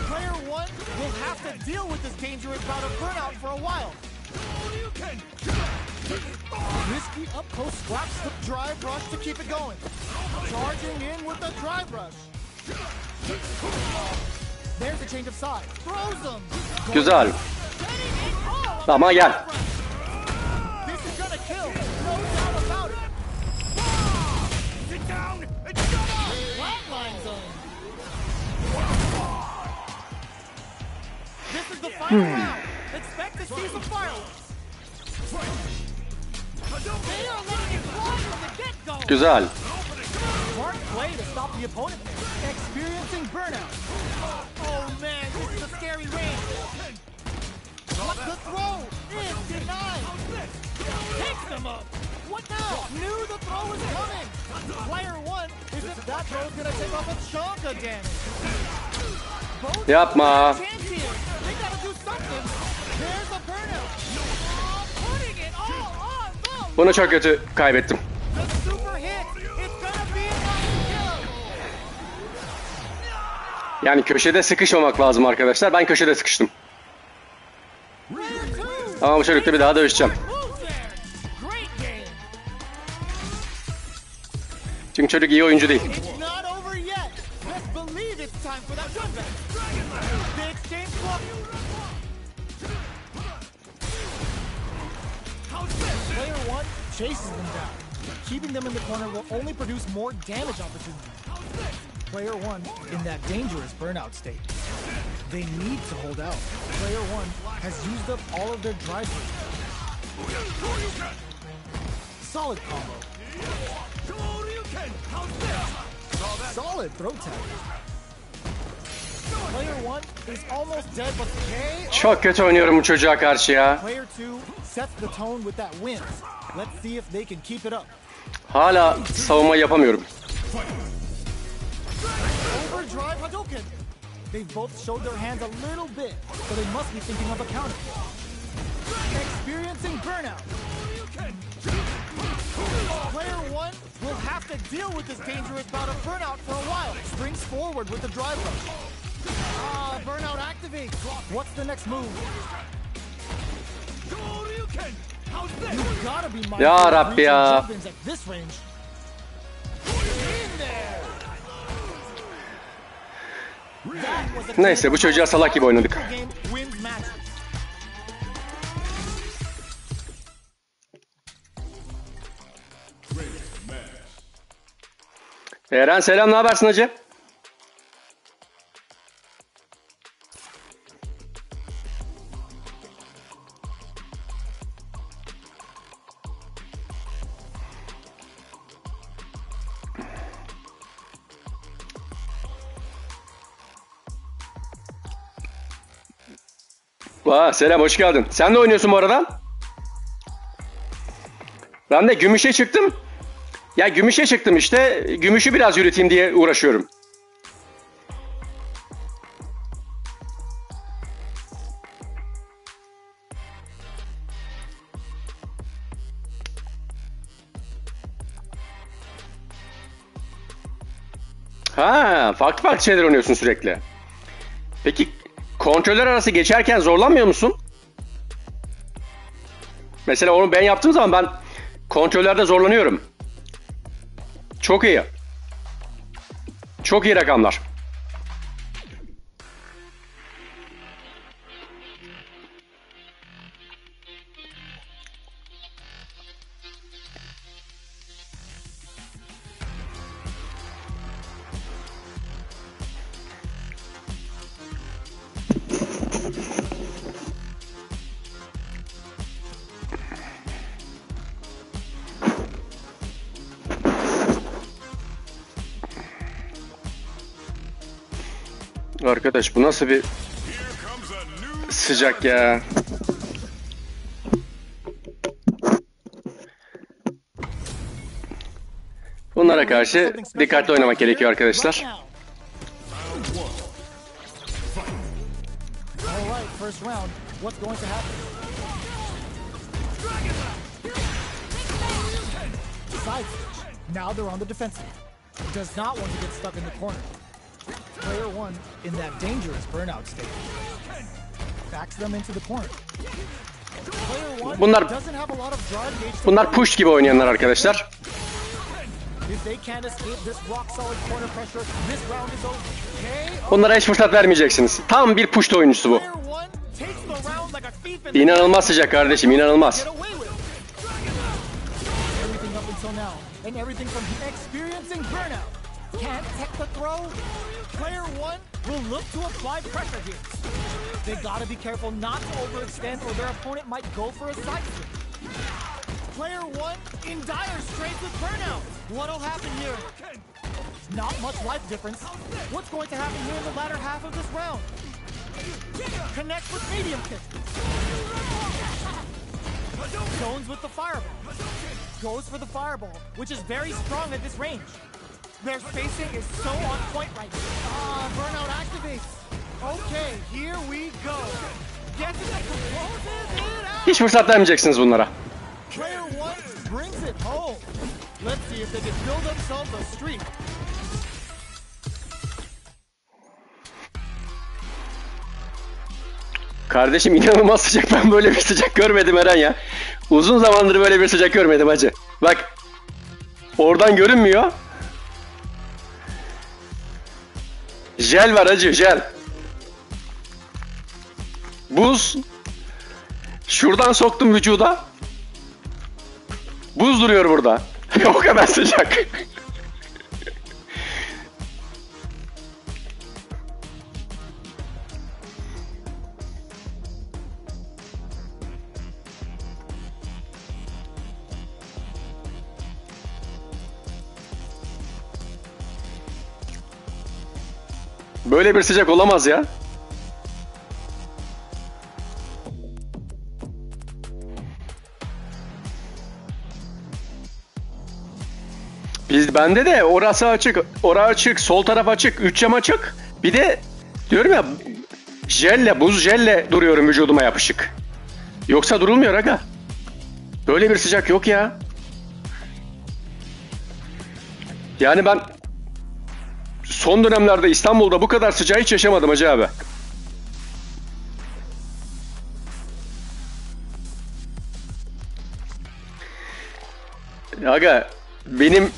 Player 1 will have to deal with this dangerous bout of burnout for a while. Risky up close slaps the drive rush to keep it going. Charging in with the drive rush. There's a change of side. Throws them.
Güzel. Ama gel.
Expect to see some fireworks.
Güzel.
Smart play to stop the opponent there. Experiencing burnout. Oh man, this is a scary range. What the throw is denied. Takes them up. What now? Knew the throw was coming. Player 1 is if that throw is gonna take off a chunk of damage.
Yapma. Bunu çok kötü kaybettim. Yani köşede sıkışmamak lazım arkadaşlar. Ben köşede sıkıştım. Ama bu çocukla bir daha dövüşeceğim. Çünkü çocuk iyi oyuncu değil.
Player 1 chases them down. Keeping them in the corner will only produce more damage opportunities. Player 1 in that dangerous burnout state. They need to hold out. Player 1 has used up all of their drive moves. Solid combo. Solid throw tag. Player 1 is almost dead, but KO.
Çok kötü oynuyorum bu çocuğa karşı ya.
Player 2 sets the tone with that win. Let's see if they can keep it up.
Hala savunma yapamıyorum.
Overdrive Hadouken. They've both showed their hands a little bit, so they must be thinking of a counter. Experiencing burnout. Player 1 will have to deal with this dangerous bout of burnout for a while. Springs forward with the drive rush. Burnout activates. What's the next move? You've gotta be mindful
Ya
of
Rabbi
reaching
ya.
jump-ins at this range. In there. That was a
Neyse bu çocuğa salak gibi oynadık.
game wins match.
Eren selam, ne habersin hacı? Selam, hoş geldin. Sen ne oynuyorsun bu arada? Ben de gümüşe çıktım. Ya gümüşe çıktım işte. Gümüşü biraz yürüteyim diye uğraşıyorum. Farklı farklı şeyler oynuyorsun sürekli. Peki kontroller arası geçerken zorlanmıyor musun? Mesela onu ben yaptığım zaman ben kontrollerde zorlanıyorum. Çok iyi. Çok iyi rakamlar. Arkadaş bu nasıl bir sıcak ya. Bunlara karşı dikkatli oynamak gerekiyor arkadaşlar.
Alright, first round. What's going to happen? Side switch. Now they're on the defensive. Does not want to get stuck in the corner. Player 1 in that dangerous burnout state. Backs them into the corner. Player 1 doesn't have a lot of drive gauge.
Bunlar push gibi oynayanlar arkadaşlar.
If they can't escape this rock solid corner pressure, this round is over.
Bunlara hiç fırsat vermeyeceksiniz. Tam bir push oyuncusu bu.
Player 1 takes the round like a thief in
İnanılmaz sıcak kardeşim, inanılmaz.
get away with it. Everything up until now, and everything from experiencing burnout. Can't take the throw. Player 1 will look to apply pressure here. They gotta be careful not to overextend or their opponent might go for a side switch. Player 1 in dire straits with burnout. What'll happen here? Not much life difference. What's going to happen here in the latter half of this round? Connects with medium kick. Zones with the fireball. Goes for the fireball, which is very strong at this range. Their spacing is so on point right now. Burnout activates. Okay, here we go. Gets it to closes it out.
Hiç fırsat vermeyeceksiniz bunlara.
Player 1 brings it home. Let's see if they can build themselves a streak.
Kardeşim inanılmaz sıcak. Ben böyle bir sıcak görmedim Eren ya. Uzun zamandır böyle bir sıcak görmedim hacı. Bak. Oradan görünmüyor. Jel var hacı, jel. Buz. Şuradan soktum vücuda. Buz duruyor burada. O kadar sıcak. Böyle bir sıcak olamaz ya. Bende de orası açık, orası açık, sol taraf açık, 3 cam açık. Bir de diyorum ya buz jelle duruyorum vücuduma yapışık. Yoksa durulmuyor aga. Böyle bir sıcak yok ya. Yani ben son dönemlerde İstanbul'da bu kadar sıcağı hiç yaşamadım hacı abi. Aga benim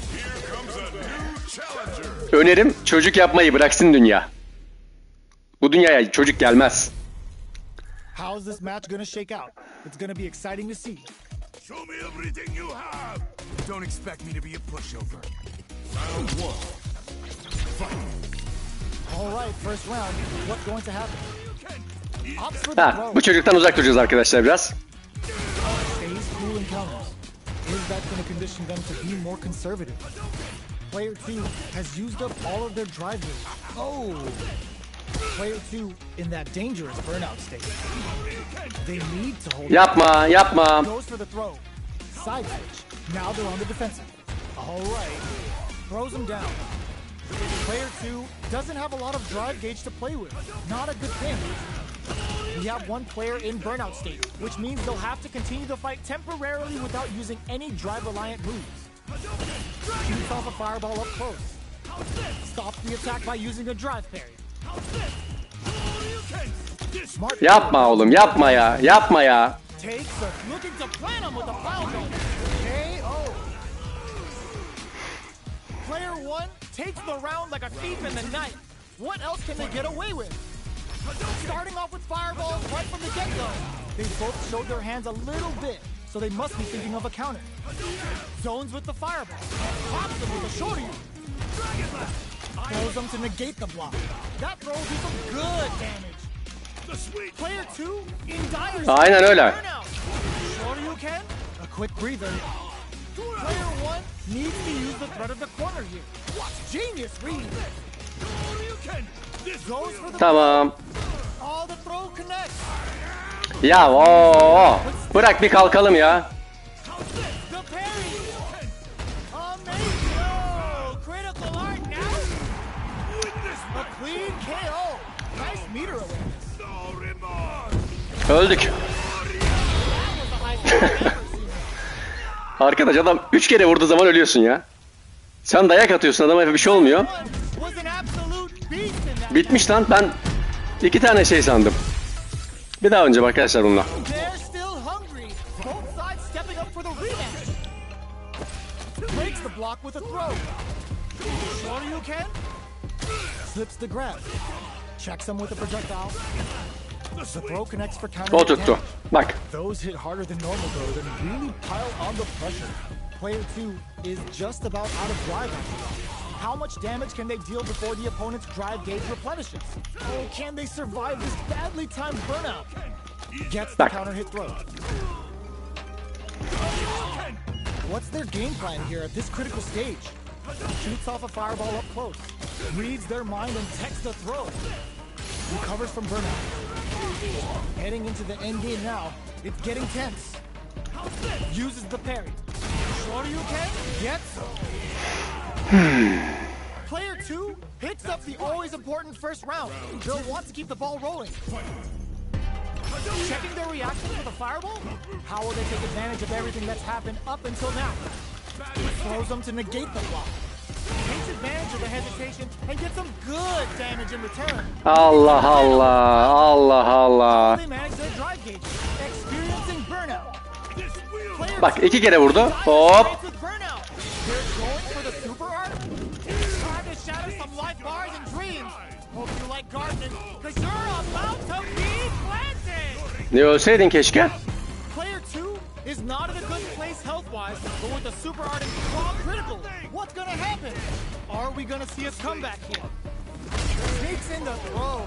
önerim çocuk yapmayı bıraksın dünya. Bu dünyaya çocuk gelmez.
How is this match gonna shake out? It's gonna be exciting to see.
Show me everything you have. Don't expect me to be a pushover. Round 1. Fight.
All right, first round. What's going to happen? Opts for the
Ha,
throw.
bu çocuktan uzak duracağız arkadaşlar biraz.
Stays cool and counters. Is that going to condition them to be more conservative? Player 2 has used up all of their drive moves. Oh! Player 2 in that dangerous burnout state. They need to hold.
Yapma.
Goes for the throw. Side switch. Now they're on the defensive. All right. Throws him down. Player 2 doesn't have a lot of drive gauge to play with. Not a good thing. We have one player in burnout state, which means they'll have to continue the fight temporarily without using any drive-reliant moves. Shoots off a fireball up close. Stops the attack by using a drive parry. Smart.
Yapma oğlum, yapma ya.
Takes a looking to plant him with a foul zone. KO. Player 1 takes the round like a thief in the night. What else can they get away with? Starting off with fireballs right from the get-go. They both showed their hands a little bit, so they must be thinking of a counter. Zones with the fireball. Pops them with a shorty. Throws them to negate the block. That throw will do some good damage. Player 2 in dire.
Aynen öyle.
Shoryuken, a quick breather. Player 1 needs to use the threat of the corner here. Genius read. Goes for the
Tamam.
all the throw connects.
Ya bırak bir kalkalım ya.
The parry. Amazing. Oh, critical art now. A clean KO. Nice meter awareness.
Öldük.
That was the highest I've ever seen.
Arkadaş adam 3 kere vurduğu zaman ölüyorsun ya. Sen dayak atıyorsun adama bir şey olmuyor.
Was an absolute beast in that.
Bitmiş lan, ben 2 tane şey sandım. Bir daha önce arkadaşlar bununla.
They're still hungry. Both sides stepping up for the rematch. Breaks the block with a throw. Shoryuken slips the grab. Checks him with a projectile. The throw connects for counter.
O tuttu. Bak.
Those hit harder than normal though, then really pile on the pressure. Player 2 is just about out of drive after that. How much damage can they deal before the opponent's drive gauge replenishes? Oh, can they survive this badly timed burnout? Gets the
Back.
counter hit throw. What's their game plan here at this critical stage? Shoots off a fireball up close. Reads their mind and techs the throw. Recovers from burnout. Heading into the end game now. It's getting tense. Uses the parry. Shoryuken gets Player 2 hits up the always important first round. They'll want to keep the ball rolling. Checking their reaction to the fireball? How will they take advantage of everything that's happened up until now? Throws them to negate the block. Takes advantage of the hesitation and gets some good damage in return.
Allah.
They manage their drive gauge, experiencing burnout. Player
Bak 2 kere vurdu.
Dire
Hop.
straits with burnout. They're going for the super art. Trying to shatter some life bars and dreams. Hope you like gardening, cause you're about to be planted.
Ne ölseydin keşke.
Player 2 is not in a good place health-wise, but with the super art and strong critical, what's gonna happen? Are we gonna see a comeback here? Sneaks in the throw.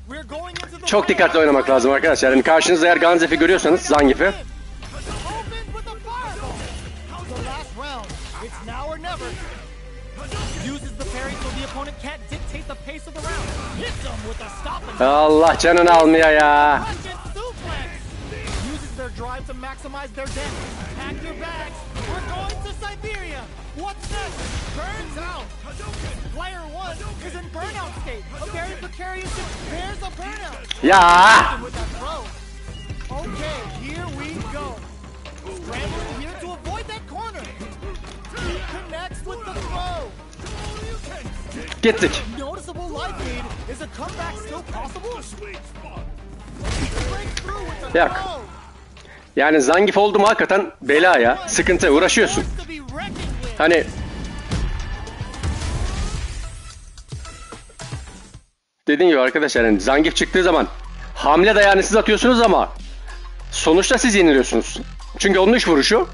We're going into the
Çok dikkatli oynamak lazım arkadaşlar. Yani karşınızda eğer Ganzef'i görüyorsanız, Zangief'i.
Open with the fireball. The last round. It's now or never. Uses pauses the parry so the opponent can't dictate the pace of the round. Hits them with a stop and
Allah canını almıyor ya.
Russian suplex. Uses their drive to maximize their damage. Pack your bags. We're going to Siberia. What's next? Burns out. Player 1 is in burnout state. A very precarious bears a burnout.
Ya.
With that throw. Okay, here we go. Scrambling here to avoid that corner. He connects with the throw.
Gittik.
Noticeable life lead. Is a comeback still possible? Break through with the
Yak.
throw.
Yani Zangief oldu mu hakikaten bela ya. Sıkıntı, uğraşıyorsun.
To be reckoned with.
Hani dediğim gibi arkadaşlar, yani Zangief çıktığı zaman hamle dayağını siz atıyorsunuz ama sonuçta siz yeniliyorsunuz. Çünkü onun 3 vuruşu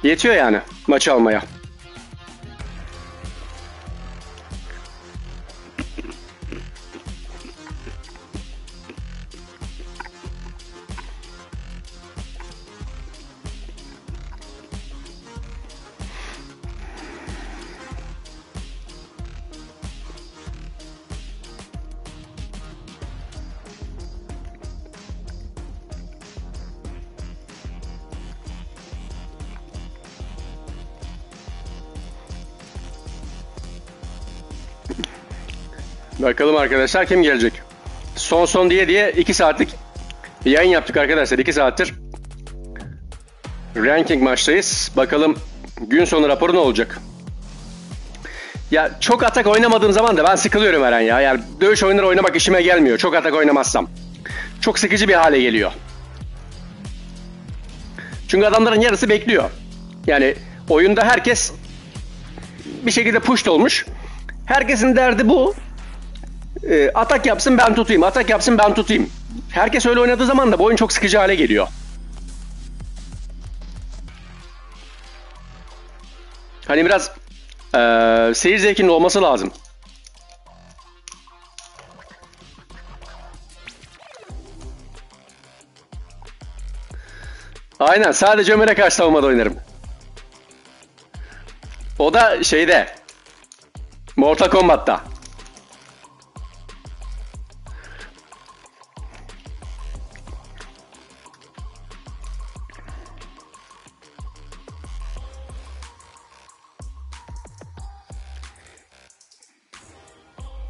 yetiyor yani maçı almaya. Bakalım arkadaşlar kim gelecek? Son diye 2 saatlik yayın yaptık arkadaşlar. 2 saattir ranking maçtayız. Bakalım gün sonu raporu ne olacak? Ya çok atak oynamadığım zaman da ben sıkılıyorum Eren ya. Yani dövüş oyunları oynamak işime gelmiyor. Çok atak oynamazsam. Çok sıkıcı bir hale geliyor. Çünkü adamların yarısı bekliyor. Yani oyunda herkes bir şekilde pushed olmuş. Herkesin derdi bu. Atak yapsın ben tutayım, atak yapsın ben tutayım. Herkes öyle oynadığı zaman da bu oyun çok sıkıcı hale geliyor. Hani biraz seyir zevkinin olması lazım. Aynen, sadece Ömer'e karşı savunmada oynarım. O da şeyde, Mortal Kombat'ta.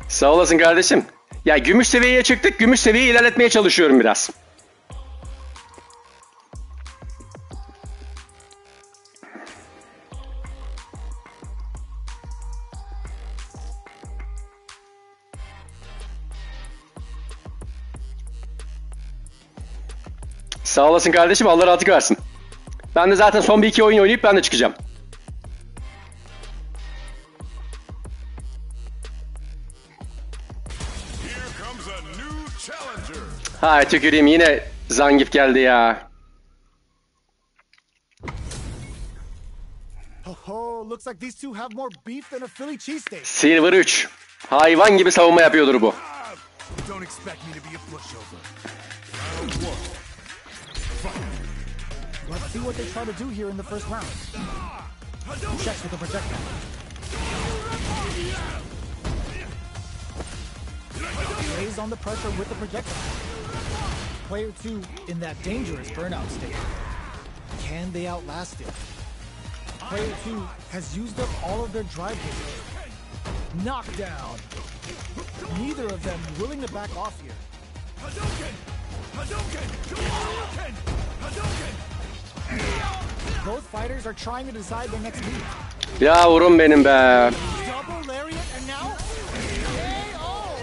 Sağ olasın kardeşim. Ya gümüş seviyeye çıktık. Gümüş seviyeyi ilerletmeye çalışıyorum biraz. Sağ olasın kardeşim. Allah rahatlık versin. Ben de zaten son bir iki oyun oynayıp ben de çıkacağım. Hay tüküreyim, yine Zangief geldi ya.
Oh, looks like these two have more beef than a Philly cheesesteak.
Silver 3. Hayvan gibi savunma yapıyordur bu.
Don't expect me to be a pushover.
Let's see what they try to do here in the first round. Checks with the projectile. Lays on the pressure with the projectile. Player 2 in that dangerous burnout state. Can they outlast it? Player 2 has used up all of their drive hits. Knockdown. Neither of them willing to back off here. Both fighters are trying to decide their next move.
Yavrum benim be.
Double lariat and now KO.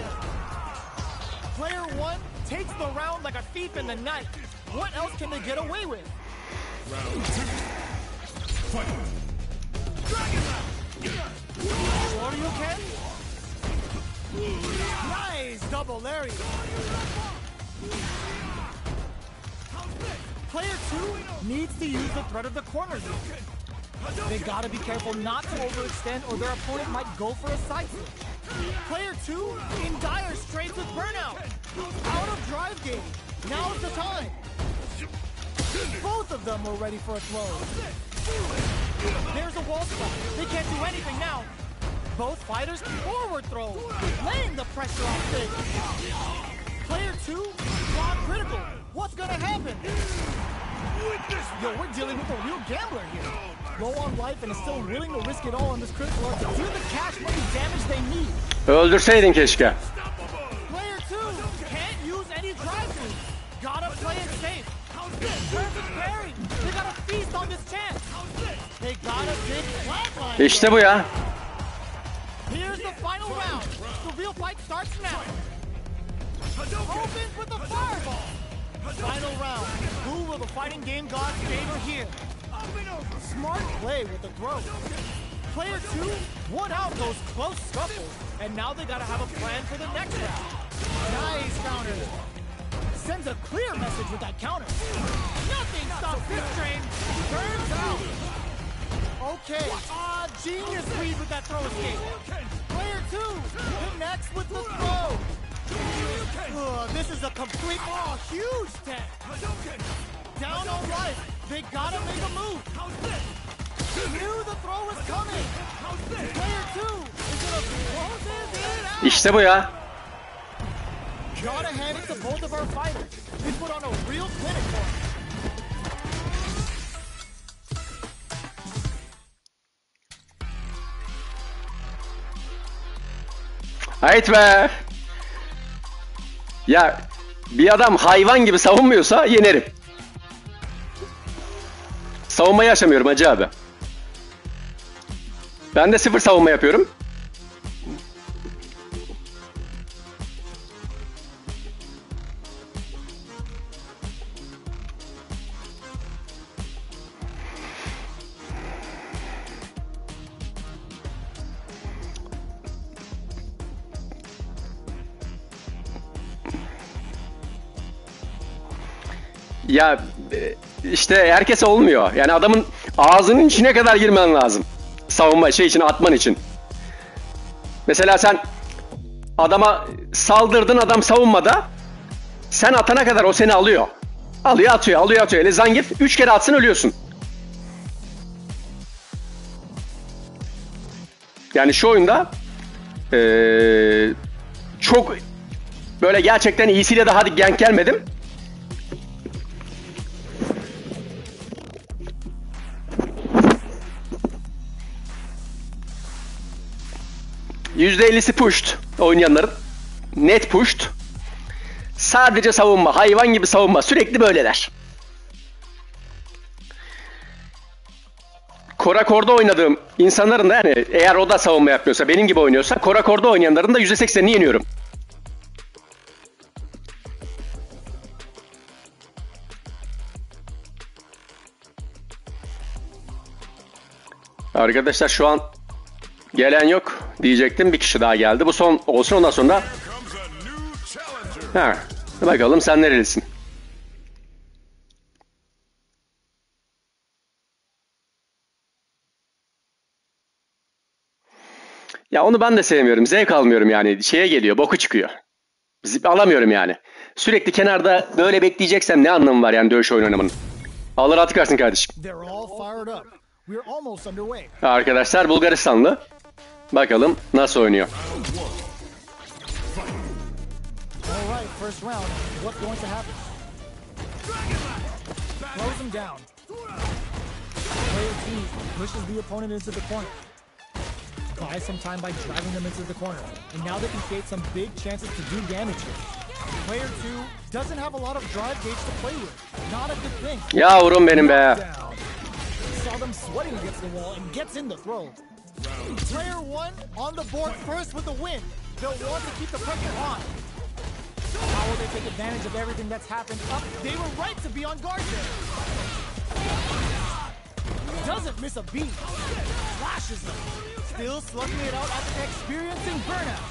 Player 1 takes the round like a thief in the night. What else can they get away with?
Round 2. Fight.
Shoryuken. Nice double lariat. Player 2 needs to use the threat of the corner here. They gotta be careful not to overextend or their opponent might go for a side switch. Player 2 in dire straits with burnout. Out of drive game. Now's the time. Both of them were ready for a throw. There's a wall spot. They can't do anything now. Both fighters forward throw, laying the pressure on Fig. Player 2, block critical. What's gonna happen? Yo, we're dealing with a real gambler here. Low on life and is still willing to risk it all on this critical to do the cash money damage they need.
Öldürseydin keşke.
Player 2 can't use any drive-through. Gotta play it safe. Perfect parry. They gotta feast on this chance. They gotta big flatline.
İşte bu ya.
Here's the final round. The real fight starts now. Opens with the fireball. Final round. Who will the fighting game gods favor here? Smart play with the throw. Player 2 won out those close scuffles, and now they gotta have a plan for the next round. Nice counter. Sends a clear message with that counter. Nothing stops this train. Turns out. Okay, genius read with that throw escape. Player 2 connects with the throw. This is a complete, huge tag. Down on life, they gotta make a move. Knew the throw was coming. Player 2 is gonna close it out.
İşte bu ya.
Gotta hand it to both of our fighters. They put on a real clinic for him.
Hayt be. Ya bir adam hayvan gibi savunmuyorsa yenerim. Savunmayı aşamıyorum hacı abi. Ben de 0 savunma yapıyorum. Ya işte herkes olmuyor. Yani adamın ağzının içine kadar girmen lazım. Savunma için atman için. Mesela sen adama saldırdın, adam savunmada. Sen atana kadar o seni alıyor. Alıyor atıyor, alıyor atıyor. Öyle Zangief 3 kere atsın ölüyorsun. Yani şu oyunda çok böyle gerçekten iyisiyle daha denk gelmedim. %50'si pushed oynayanların. Net pushed. Sadece savunma. Hayvan gibi savunma. Sürekli böyleler. Korakor'da oynadığım insanların da yani eğer o da savunma yapmıyorsa, benim gibi oynuyorsa Korakor'da oynayanların da %80'ini yeniyorum. Arkadaşlar şu an gelen yok diyecektim. Bir kişi daha geldi. Bu son olsun, ondan sonra. Ha, bakalım sen nerelisin? Ya onu ben de sevmiyorum. Zevk almıyorum yani. Şeye geliyor, boku çıkıyor. Alamıyorum yani. Sürekli kenarda böyle bekleyeceksem ne anlamı var yani dövüş oyunu oynamanın? Allah rahatlık versin kardeşim. Arkadaşlar Bulgaristanlı. Bakalım nasıl oynuyor.
Buy some time by driving them into the corner, and now they can create some big chances to do damage here. Player 2 doesn't have a lot of drive gauge to play with. Not a good thing.
Yavrum benim be.
Saw them sweating against the wall and gets in the throw. Player 1 on the board first with the win. They'll want to keep the pressure on. How will they take advantage of everything that's happened? They were right to be on guard there. Doesn't miss a beat. Flashes them. Still slugging it out after experiencing burnout.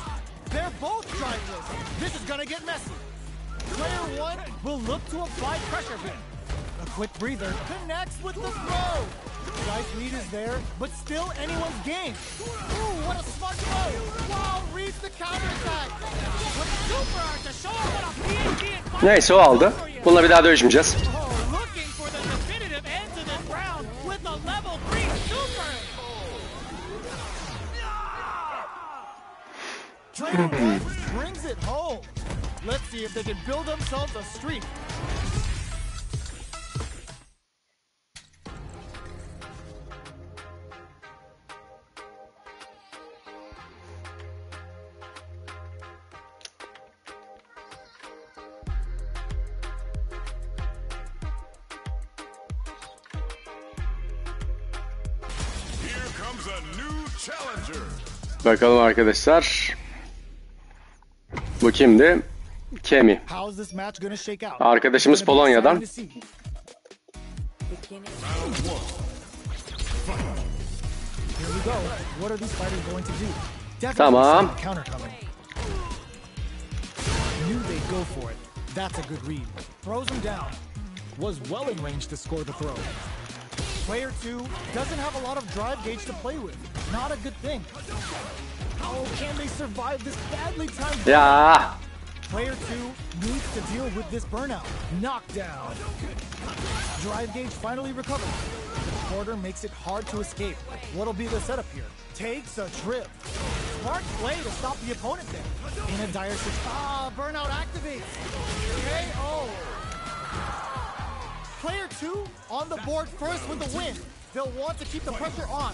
They're both driveless. This is gonna get messy. Player 1 will look to apply pressure here. A quick breather connects with the throw. Nice lead is there, but still anyone's game. Ooh, what a smart throw. Wow, reads the counterattack. What a super art to show what a PhD in fire.
Neyse o aldı. Bununla bir daha dövüşmeyeceğiz.
Looking for the definitive end to this round with a level 3 super. see if they can build themselves a streak.
Bakalım arkadaşlar. Bu kimdi? Kemi. Arkadaşımız Polonya'dan. Tamam.
Player 2 doesn't have a lot of drive gauge to play with. Not a good thing. How can they survive this badly timed?
Ya.
Player 2 needs to deal with this burnout. Knockdown. Drive gauge finally recovers. The quarter makes it hard to escape. What'll be the setup here? Takes a trip. Smart play to stop the opponent there. In a dire situation. Burnout activates. KO. Player 2 on the board first with the win. They'll want to keep the pressure on.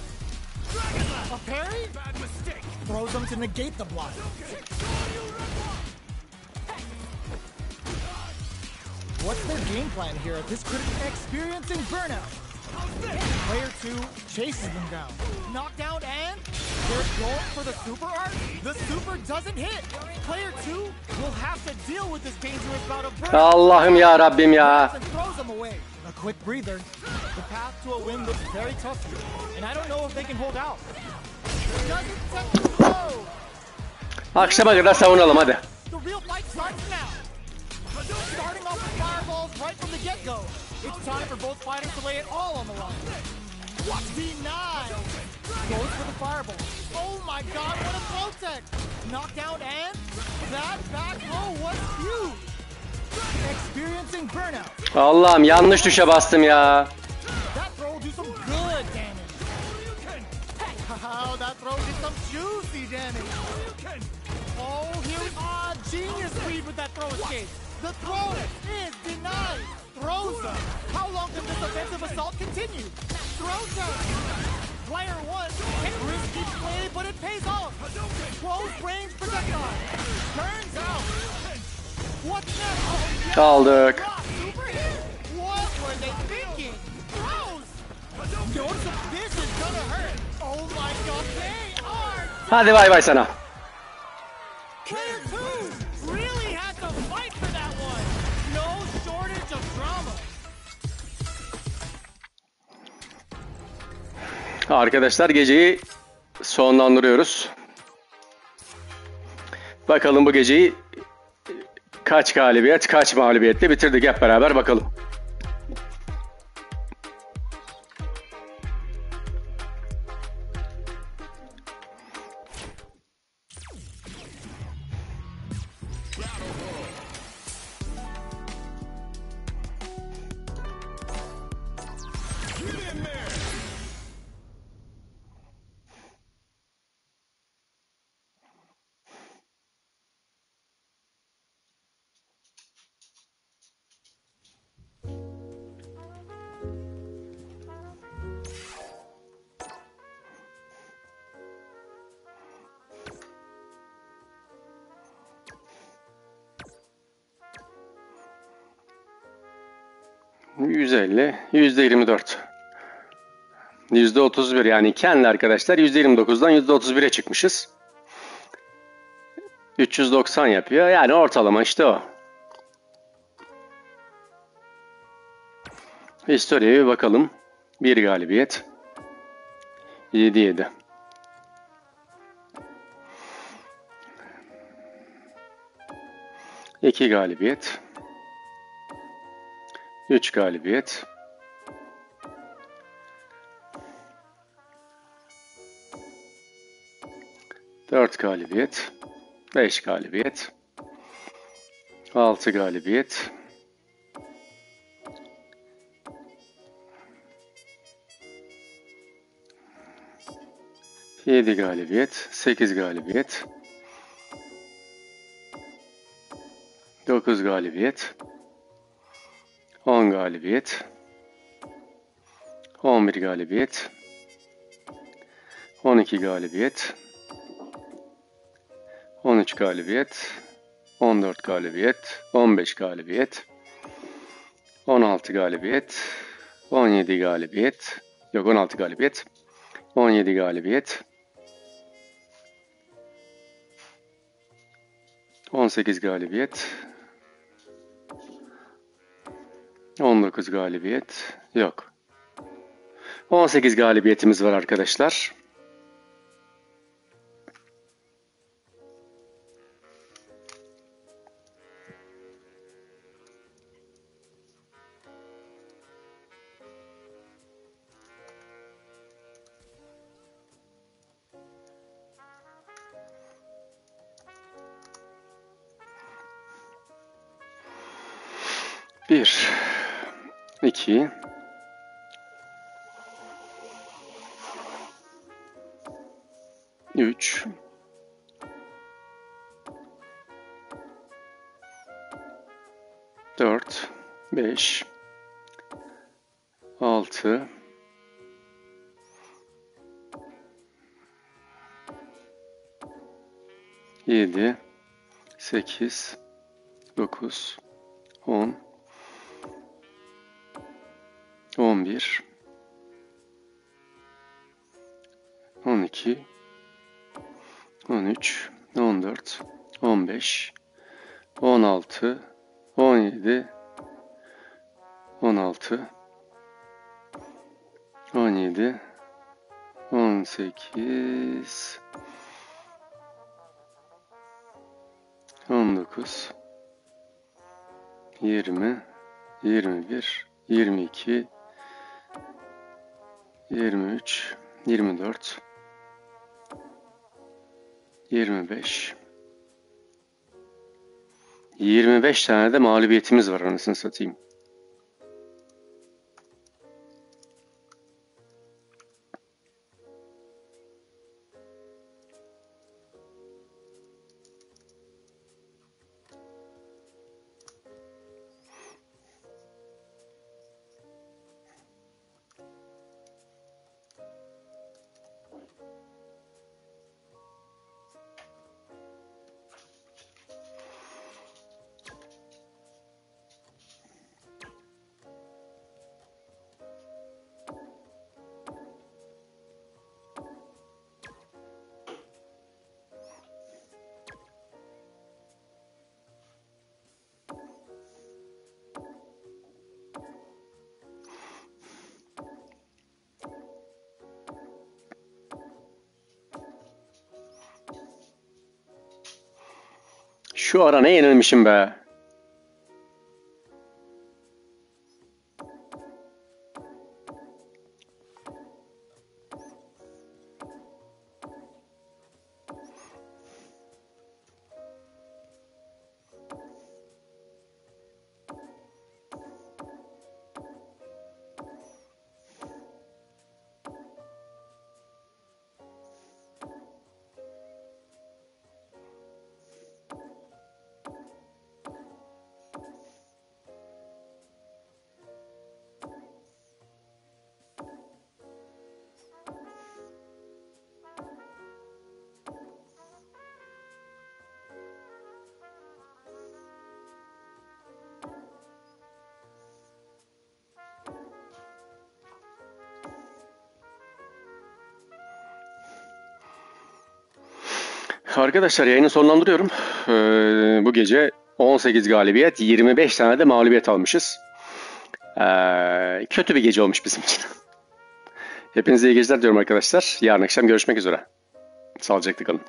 A parry? Throws them to negate the block. What's their game plan here at this critical? Experiencing burnout. Player 2 chases them down. Knockdown and they're going for the super art. The super doesn't hit. Player 2 will have to deal with this dangerous bout of burnout.
Allah'ım ya Rabbim ya.
Throws them away. A quick breather. The path to a win looks very tough here, and I don't know if they can hold out. Doesn't set the blow.
Akşama kadar savunalım hadi.
The real fight starts now. Starting off with fireballs right from the get-go. It's time for both fighters to lay it all on the line. Denied. Goes for the fireball. Oh my God, what a throw tech. Knockdown and that back row was huge. Experiencing burnout.
Allah'ım yanlış tuşa bastım ya.
That throw will do some good damage. Wow, that throw did some juicy damage. Oh, here genius read with that throw escape. The throw is denied. Throws them. How long can this offensive assault continue? Throws them. Player 1 can risky play, but it pays off. Close range projectile. Turns out. What's next?
Kaldık.
What were they thinking? Throws. Notice if this is gonna hurt. Oh my God, they are.
Hadi bay bay sana.
Player 2 really had to fight for that one. No shortage of drama.
Arkadaşlar geceyi sonlandırıyoruz. Bakalım bu geceyi kaç galibiyet, kaç mağlubiyetle bitirdik hep beraber bakalım. %50, %24. %31 yani kendi arkadaşlar %29'dan %31'e çıkmışız. 390 yapıyor. Yani ortalama işte o. Historiye bir bakalım. 1 galibiyet. 7-7. İki galibiyet. 3 galibiyet. 4 galibiyet. 5 galibiyet. 6 galibiyet. 7 galibiyet. 8 galibiyet. 9 galibiyet. 10 galibiyet. 11 galibiyet. 12 galibiyet. 13 galibiyet. 14 galibiyet. 15 galibiyet. 16 galibiyet. 17 galibiyet. Yok, 16 galibiyet. 17 galibiyet. 18 galibiyet. 19 galibiyet. Yok. 18 galibiyetimiz var arkadaşlar. Bir, 2, 3, 4, 5, 6, 7, 8, 9, 10, 11, 12, 13, 14, 15, 16, 17, 16, 17, 18, 19, 20, 21, 22, 23, 24, 25. 25 tane de mağlubiyetimiz var anasını satayım. Şu ara ne yenilmişim be. Arkadaşlar yayını sonlandırıyorum. Bu gece 18 galibiyet, 25 tane de mağlubiyet almışız. Kötü bir gece olmuş bizim için. Hepinize iyi geceler diyorum arkadaşlar. Yarın akşam görüşmek üzere. Sağlıcakla kalın.